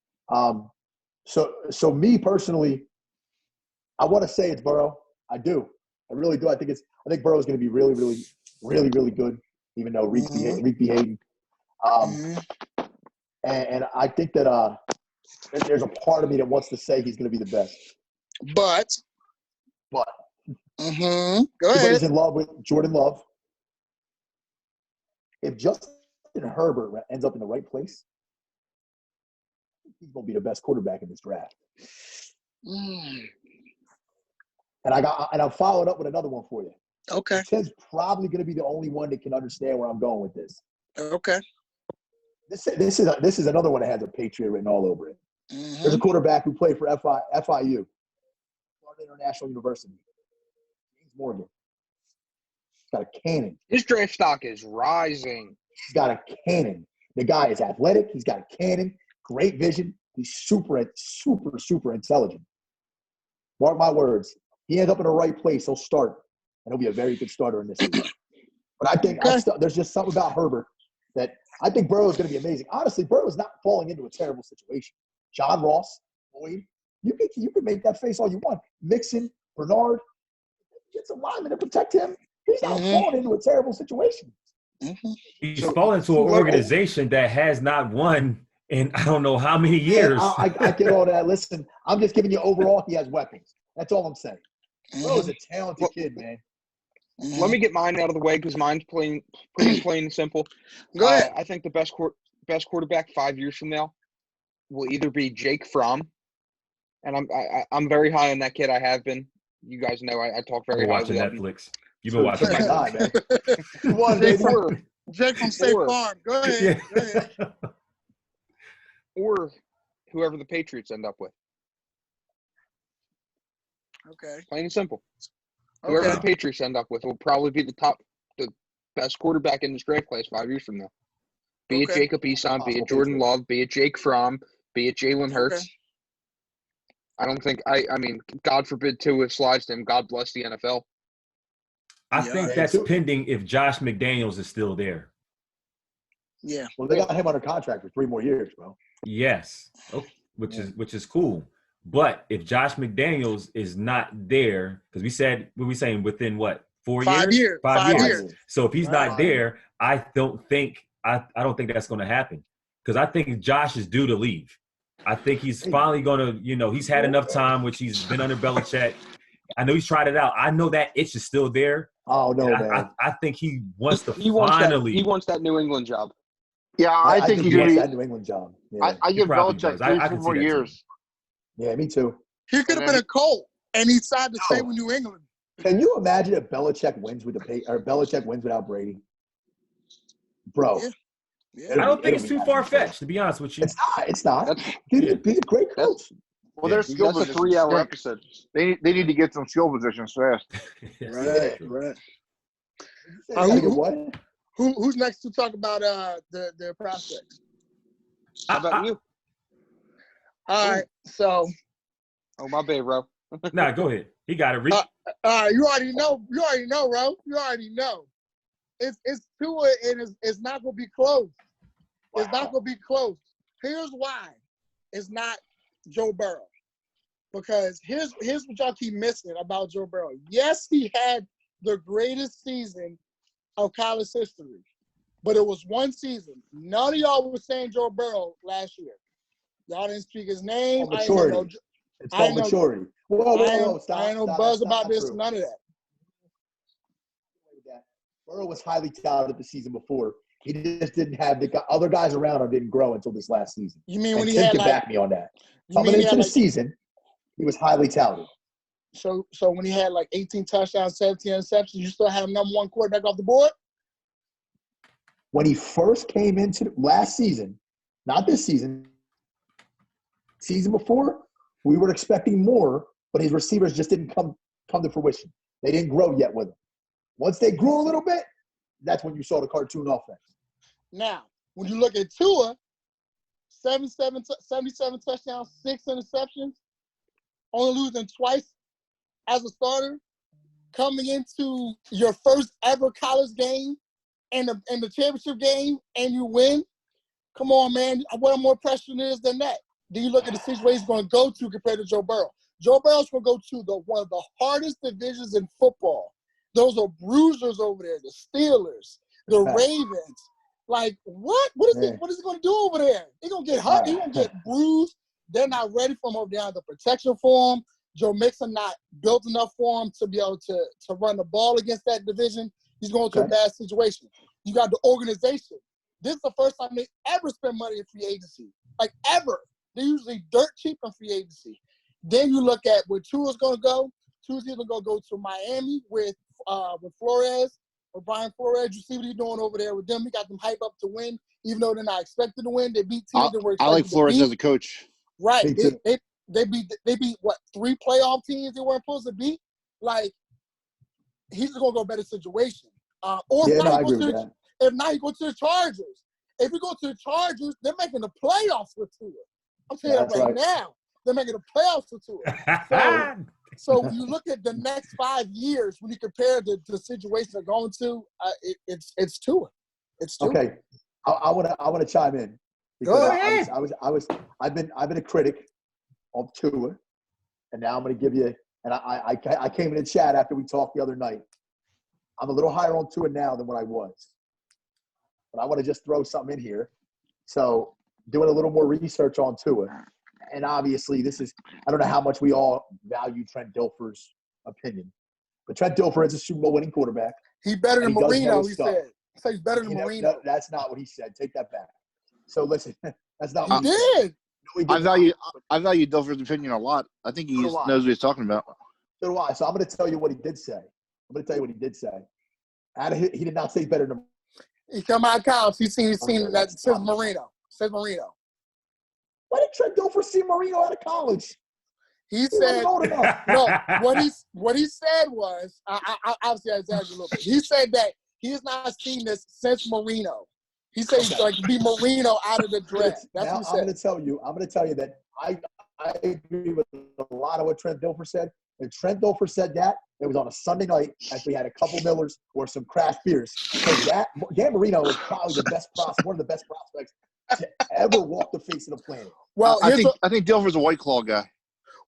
So me personally, I want to say it's Burrow. I do. I really do. I think Burrow is going to be really, really, really, really good, even though Reek behaving. And I think that there's a part of me that wants to say he's going to be the best. But go ahead. Everybody's in love with Jordan Love. If Justin Herbert ends up in the right place, he's going to be the best quarterback in this draft. And I'll follow it up with another one for you. Okay. Tim's probably going to be the only one that can understand where I'm going with this. Okay. This is another one that has a Patriot written all over it. There's a quarterback who played for FIU, Florida International University, James Morgan. He's got a cannon. His draft stock is rising. He's got a cannon. The guy is athletic. He's got a cannon. Great vision. He's super intelligent. Mark my words. He ends up in the right place. He'll start, and he'll be a very good starter in this season. But I think there's just something about Herbert that I think Burrow is going to be amazing. Honestly, Burrow is not falling into a terrible situation. John Ross, Boyd, you can make that face all you want. Mixon, Bernard, get some linemen to protect him. He's not falling into a terrible situation. He's fallen into an organization that has not won in I don't know how many years. I get all that. Listen, I'm just giving you overall he has weapons. That's all I'm saying. Burrow's a talented kid, man. Let me get mine out of the way because mine's pretty plain and simple. Go ahead. I think the best quarterback 5 years from now will either be Jake Fromm, and I'm very high on that kid. I have been. You guys know I talk very highly of him. Netflix. You've been watching Netflix. Jake from State Farm. Go ahead. Yeah. Go ahead. or whoever the Patriots end up with. Okay. Plain and simple. Whoever Okay. the Patriots end up with will probably be the best quarterback in this draft class 5 years from now. Be it Okay. Jacob Eason, be it Jordan Love, be it Jake Fromm, be it Jalen Hurts. Okay. I don't think I mean, God forbid Tua slides to him. God bless the NFL. I Yeah. think that's pending if Josh McDaniels is still there. Yeah. Well, they got him under contract for 3 more years, bro. Yes, which is cool. But if Josh McDaniels is not there, because we saying within what 4 years? 5 years. 5 years. 5 years. So if he's not there, I don't think that's going to happen, because I think Josh is due to leave. I think he's finally going to, he's had enough time, which he's been under Belichick. I know he's tried it out. I know that itch is still there. Oh no, man! I think he wants to he wants that New England job. Yeah, I think he's going going to to that New England job. Yeah. I give Belichick 3-4 more years. Yeah, me too. He could have been a Colt, and he decided to stay with New England. Can you imagine if Belichick wins with Belichick wins without Brady, bro? Yeah. I don't think it's too far-fetched, to be honest with you. It's not. He's a great coach. Well, there's skill that's a positions. 3-hour episode. They need to get some skill positions fast. Right. What? Who's next to talk about their prospects? How about you? All right, so. Oh, my bad, bro. Nah, go ahead. He got it. You already know, bro. You already know. It's Tua, and it's not gonna be close. Wow. It's not gonna be close. Here's why. It's not Joe Burrow. Because here's what y'all keep missing about Joe Burrow. Yes, he had the greatest season of college history, but it was one season. None of y'all were saying Joe Burrow last year. Y'all didn't speak his name. Maturity. It's called maturity. Whoa, stop. I ain't no buzz about this, none of that. Burrow was highly talented the season before. He just didn't have other guys around him didn't grow until this last season. You mean when Tim he had can back me on that. Coming into the season, he was highly talented. So when he had 18 touchdowns, 17 interceptions, you still have number one quarterback off the board? When he first came into last season, not this season, season before, we were expecting more, but his receivers just didn't come to fruition. They didn't grow yet with him. Once they grew a little bit, that's when you saw the cartoon offense. Now, when you look at Tua, 77 touchdowns, 6 interceptions, only losing twice as a starter, coming into your first ever college game and the championship game, and you win. Come on, man. What more pressure is than that? Then you look at the situation he's going to go to compared to Joe Burrow. Joe Burrow's going to go to one of the hardest divisions in football. Those are bruisers over there, the Steelers, the Ravens. Like, what? What is he going to do over there? He's going to get hurt. He's going to get bruised. They're not ready for him over there. The protection for him. Joe Mixon not built enough for him to be able to run the ball against that division. He's going to a bad situation. You got the organization. This is the first time they ever spend money in free agency. Like, ever. They're usually dirt cheap in free agency. Then you look at where Tua's going to go. Tua's either going to go to Miami with Flores or Brian Flores. You see what he's doing over there with them. He got them hype up to win, even though they're not expected to win. They beat teams that were expected to beat. I like Flores as a coach. Right. They beat what, 3 playoff teams they weren't supposed to beat? Like, he's going to go a better situation. If not, he goes to the Chargers. If he goes to the Chargers, they're making the playoffs with Tua. I'm telling you that right now. They're making the playoffs with Tua. So when you look at the next 5 years, when you compare the situation they're going to, it's Tua. It's Tua. Okay, I want to chime in. Go ahead. I've been a critic of Tua, and now I'm going to give you. And I came in the chat after we talked the other night. I'm a little higher on Tua now than what I was, but I want to just throw something in here. So doing a little more research on Tua. And obviously, I don't know how much we all value Trent Dilfer's opinion. But Trent Dilfer is a Super Bowl winning quarterback. He's better than Marino, he said. He said he's better than Marino. No, that's not what he said. Take that back. So listen, that's not what he did. I value Dilfer's opinion a lot. I think he knows what he's talking about. So do I. So I'm going to tell you what he did say. He did not say better than He come out of college. He's seen that says Marino. Why did Trent Dilfer see Marino out of college? He wasn't said, old enough. no, what he said was, I obviously I exaggerated a little bit. He said that he has not seen this since Marino. He said he's like to be Marino out of the draft. That's now, what he said. I'm going to tell you that I agree with a lot of what Trent Dilfer said. If Trent Dilfer said that, it was on a Sunday night after we had a couple Millers or some craft beers. Dan Marino was probably one of the best prospects to ever walk the face of the planet. Well, I think Dilfer's a White Claw guy.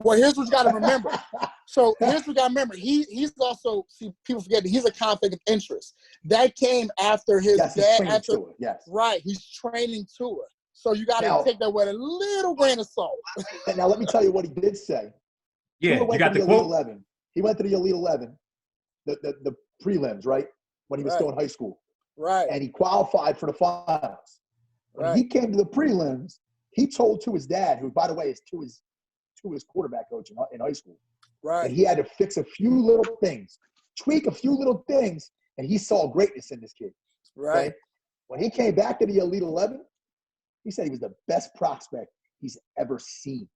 Well, here's what you got to remember. So here's what you got to remember. He's also, see, people forget that he's a conflict of interest. That came after his dad. Yes. Right. He's training Tua. So you got to take that with a little grain of salt. And now let me tell you what he did say. Yeah, Tua you got the Elite quote. 11. He went to the Elite 11, the prelims, right, when he was still in high school. Right. And he qualified for the finals. When he came to the prelims, he told to his dad, who, by the way, is Tua's quarterback coach in high school. Right. And he had to fix a few little things, tweak a few little things, and he saw greatness in this kid. Right. Okay? When he came back to the Elite 11, he said he was the best prospect he's ever seen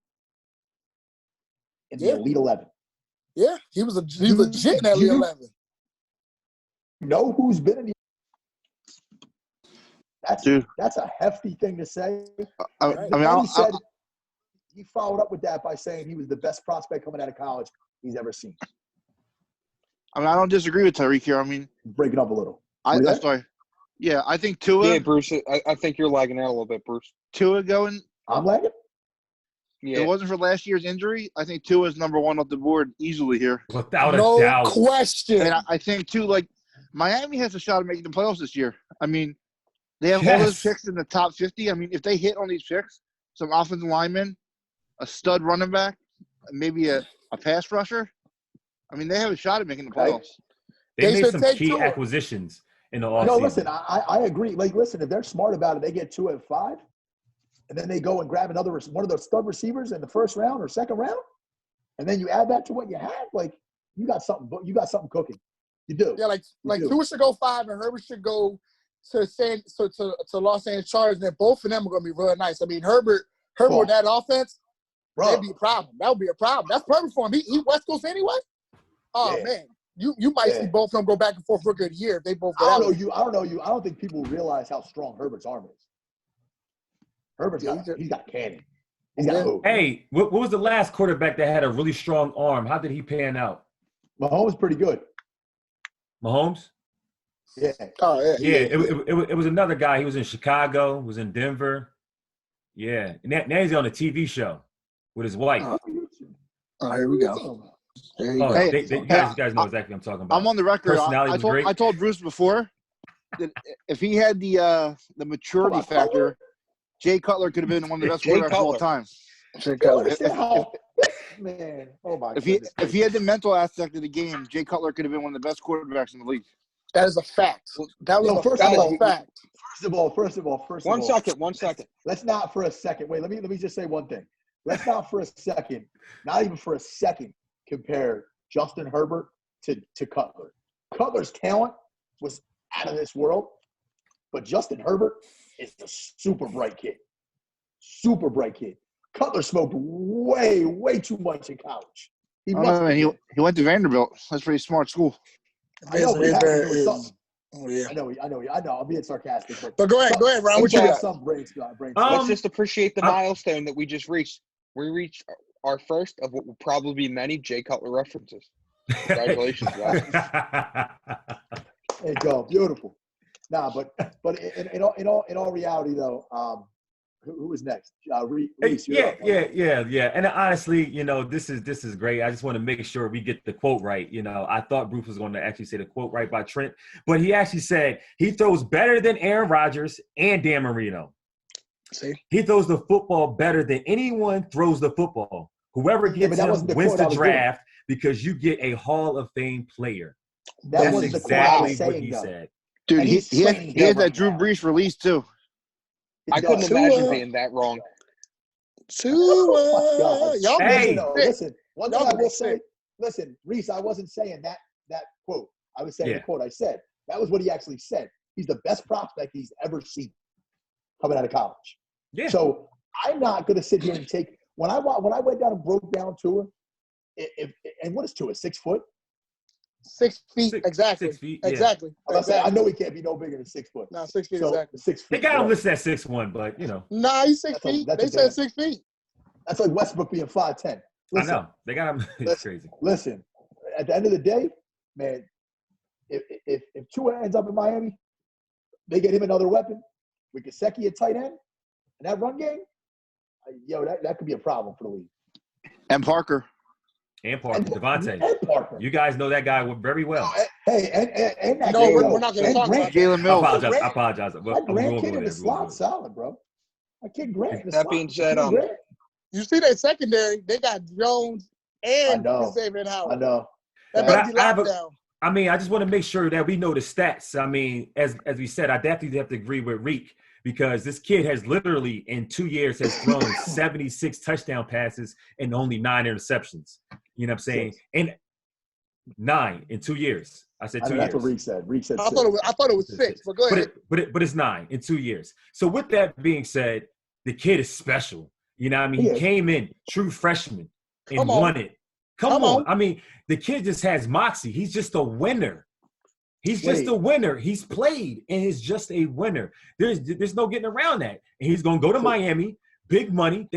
in the Elite 11. Yeah, he was legit in that Elite 11. You know who's been in the That's a hefty thing to say. He followed up with that by saying he was the best prospect coming out of college he's ever seen. I don't disagree with Tyreek here. Break it up a little. Sorry. Yeah, I think Tua. Yeah, Bruce, I think you're lagging out a little bit, Bruce. Tua going. I'm lagging? Yeah. If it wasn't for last year's injury, I think Tua's number one off the board easily here. Without a doubt. No question. I think, too, Miami has a shot of making the playoffs this year. They have all those picks in the top 50. If they hit on these picks, some offensive linemen, a stud running back, maybe a pass rusher, they have a shot at making the playoffs. They made some key acquisitions in the offseason. No, listen, I agree. Listen, if they're smart about it, they get 2 at 5, and then they go and grab one of those stud receivers in the first round or second round, and then you add that to what you have. You got something cooking. You do. Yeah, Tua should go 5 and Herbert should go to Los Angeles Chargers, and then both of them are going to be real nice. Herbert with that offense, that'd be a problem. That would be a problem. That's perfect for him. He West Coast anyway. Oh man, you might see both of them go back and forth for a good year if they both. I don't know you. I don't think people realize how strong Herbert's arm is. He's got cannon. He's got hoop. Hey, what was the last quarterback that had a really strong arm? How did he pan out? Mahomes pretty good. Mahomes? Yeah. Oh yeah. Yeah. It was another guy. He was in Chicago. Was in Denver. Yeah. And now he's on a TV show with his wife. Oh, here we go. You guys know exactly what I'm talking about. I'm on the record. I told Bruce before that if he had the maturity factor, Jay Cutler could have been one of the best quarterbacks of all time. Jay Cutler. Man, oh my if he had the mental aspect of the game, Jay Cutler could have been one of the best quarterbacks in the league. That is a fact. That was a fact. First of all. One second. Let's not for a second. Wait, let me just say one thing. Let's not for a second, not even for a second, compare Justin Herbert to Cutler. Cutler's talent was out of this world, but Justin Herbert is a super bright kid. Cutler smoked way too much in college. He went to Vanderbilt. That's a pretty smart school. I know, I know. I'm being sarcastic. But go ahead, Ron. What you got? Let's just appreciate the milestone that we just reached. We reached our first of what will probably be many Jay Cutler references. Congratulations, guys. There you go. Beautiful. Nah, but in all reality, though, who was next? Reese, yeah. And honestly, this is great. I just want to make sure we get the quote right. I thought Bruce was going to actually say the quote right by Trent, but he actually said he throws better than Aaron Rodgers and Dan Marino. See? He throws the football better than anyone throws the football. Whoever gets him wins the draft because you get a Hall of Fame player. That's exactly what he said. Dude, he had that Drew Brees release too. I couldn't imagine being that wrong. Listen, one thing I will say. Listen, Reese, I wasn't saying that quote. I was saying the quote I said. That was what he actually said. He's the best prospect he's ever seen coming out of college. Yeah. So I'm not going to sit here and take when I went down and broke down Tua. And what is Tua? 6 foot? 6 feet, exactly. 6 feet, yeah. Exactly. I know he can't be no bigger than 6 foot. No, 6 feet, So, exactly. 6 feet. They got him right. listed at 6'1", but Nah, he's 6 feet. They said 6 feet. That's like Westbrook being 5'10". Listen, I know they got him. It's crazy. Listen, at the end of the day, man, if Tua ends up in Miami, they get him another weapon with Gesicki at tight end, and that run game, that could be a problem for the league. And Parker. Devontae. And Parker. You guys know that guy very well. Hey, and that No, Grant, we're not going to talk about Jalen Mills. I apologize. that Grant kid in the slot solid, bro. That kid Grant in the That slot. being said, You see that secondary, they got Jones and Xavier Howard. I know. That But better be locked down. I just want to make sure that we know the stats. I mean, as we said, I definitely have to agree with Reek because this kid has literally in 2 years has thrown 76 touchdown passes and only 9 interceptions. You know what I'm saying? 6. And 9 in 2 years. I said 2 years. That's what Reek said. Reek said I 6. thought it was 6, but go ahead. But it's 9 in 2 years. So with that being said, the kid is special. You know what I mean? He came in, true freshman, and won it. Come on. I mean, the kid just has moxie. He's just a winner. He's just a winner. He's played, and he's just a winner. There's no getting around that. And he's going to go to Miami, big money.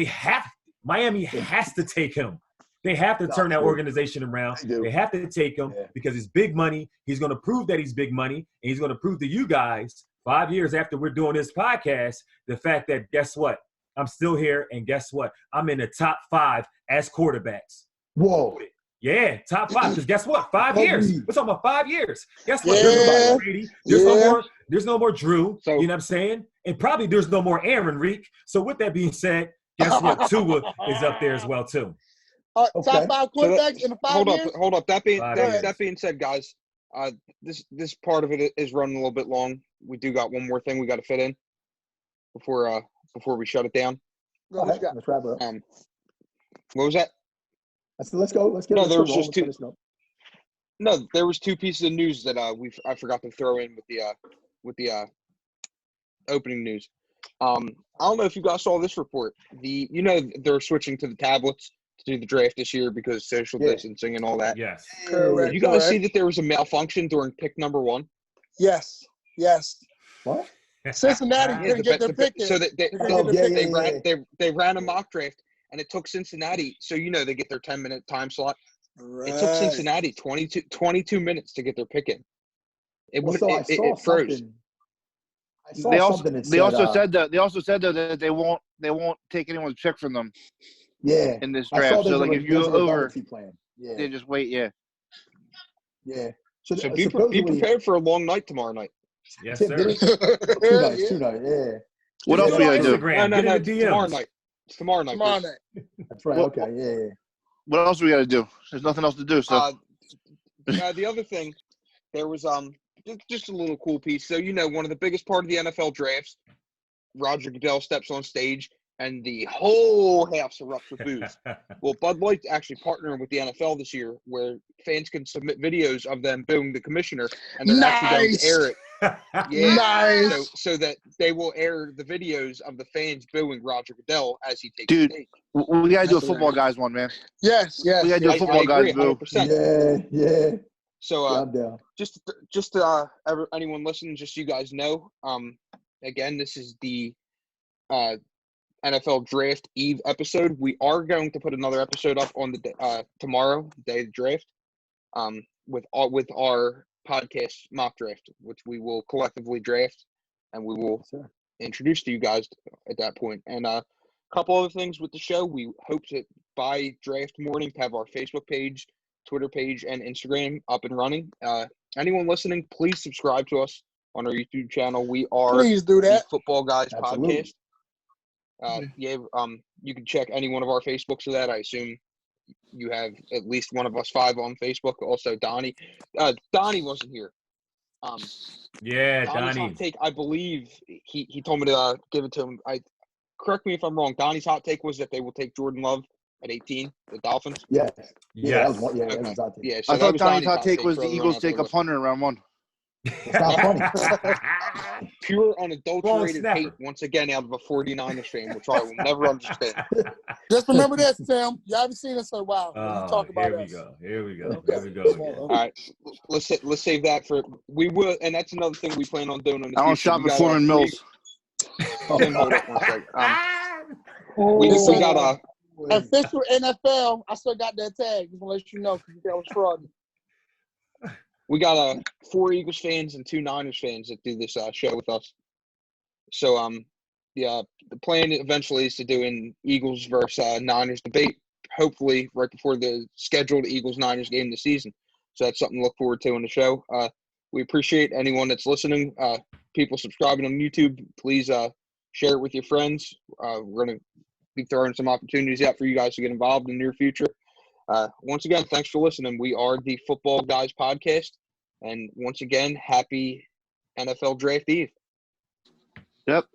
Miami has to take him. They have to turn that organization around. They have to take him because it's big money. He's going to prove that he's big money, and he's going to prove to you guys 5 years after we're doing this podcast the fact that, guess what? I'm still here, and guess what? I'm in the top 5 as quarterbacks. Whoa. Yeah, top 5. Because guess what? 5 years. We're talking about 5 years. Guess what? Yeah. There's no more Brady. There's no more Drew. So, you know what I'm saying? And probably there's no more Aaron Reek. So with that being said, guess what? Tua is up there as well too. Top 5 quarterbacks in the 5 years? Hold up. That Five being said, guys, this part of it is running a little bit long. We do got one more thing we got to fit in before we shut it down. Go ahead. Let's wrap it up. What was that? I said, let's go. Let's get. No, there was just 2. No, there was 2 pieces of news that I forgot to throw in with the opening news. I don't know if you guys saw this report. They're switching to the tablets to do the draft this year because of social distancing and all that. Yes. Correct. You guys see that there was a malfunction during pick number 1? Yes. What? Cincinnati couldn't get their pick in. So they ran a mock draft, and it took Cincinnati. So they get their 10-minute time slot. Right. It took Cincinnati 22 minutes to get their pick in. It froze. They also said that they won't take anyone's pick from them. Yeah. In this draft, so if you go over, they just wait. Yeah. So be prepared for a long night tomorrow night. Yes, Tim, sir. 2 nights. 2 nights. Yeah. What else we gotta do? No. Tomorrow night. Tomorrow night. That's right. Okay. Yeah. What else we gotta do? There's nothing else to do. So. The other thing, there was just a little cool piece. So one of the biggest part of the NFL drafts, Roger Goodell steps on stage and the whole house erupts with boos. Well, Bud Light's actually partnering with the NFL this year, where fans can submit videos of them booing the commissioner, and they're actually going to air it. Yeah. Nice. So that they will air the videos of the fans booing Roger Goodell as he takes Dude, the stage. We gotta do a football guys one, man. Yes. We gotta do a football guys boo. 100%. Yeah. So I'm down. just anyone listening, just so you guys know, again, this is the NFL Draft Eve episode. We are going to put another episode up on the tomorrow, the day of the draft, with our podcast mock draft, which we will collectively draft, and we will introduce to you guys at that point. And a couple other things with the show. We hope that by draft morning to have our Facebook page, Twitter page, and Instagram up and running. Anyone listening, please subscribe to us on our YouTube channel. We are Please do that. the Football Guys Absolutely. Podcast. You can check any one of our Facebooks of that. I assume you have at least one of us 5 on Facebook. Also, Donnie. Donnie wasn't here. Yeah, Donnie's Donnie. hot take, I believe he told me to give it to him. Correct me if I'm wrong. Donnie's hot take was that they will take Jordan Love at 18, the Dolphins. Yeah. Yes. That was hot take. Yeah. So I that thought was Donnie's hot take was the for Eagles everyone take out a there punter in round 1. It's not funny. Pure unadulterated snapper. hate once again out of a 49ers fan, which I will never understand. Just remember this, Tim. You haven't seen us in a while. When you talk about Here we us. go. Here we go. Okay. Here we go again. All right, let's save that for we will, and that's another thing we plan on doing in the I don't future. shop We at got Foreman Mills. Tim, hold up one second. We Listen, got official NFL. I still got that tag. Just want to let you know because that was fraud. we got 4 Eagles fans and 2 Niners fans that do this show with us. So the plan eventually is to do an Eagles versus Niners debate, hopefully right before the scheduled Eagles-Niners game this season. So that's something to look forward to on the show. We appreciate anyone that's listening. People subscribing on YouTube, please share it with your friends. We're going to be throwing some opportunities out for you guys to get involved in the near future. Once again, thanks for listening. We are the Football Guys Podcast. And once again, happy NFL Draft Eve. Yep.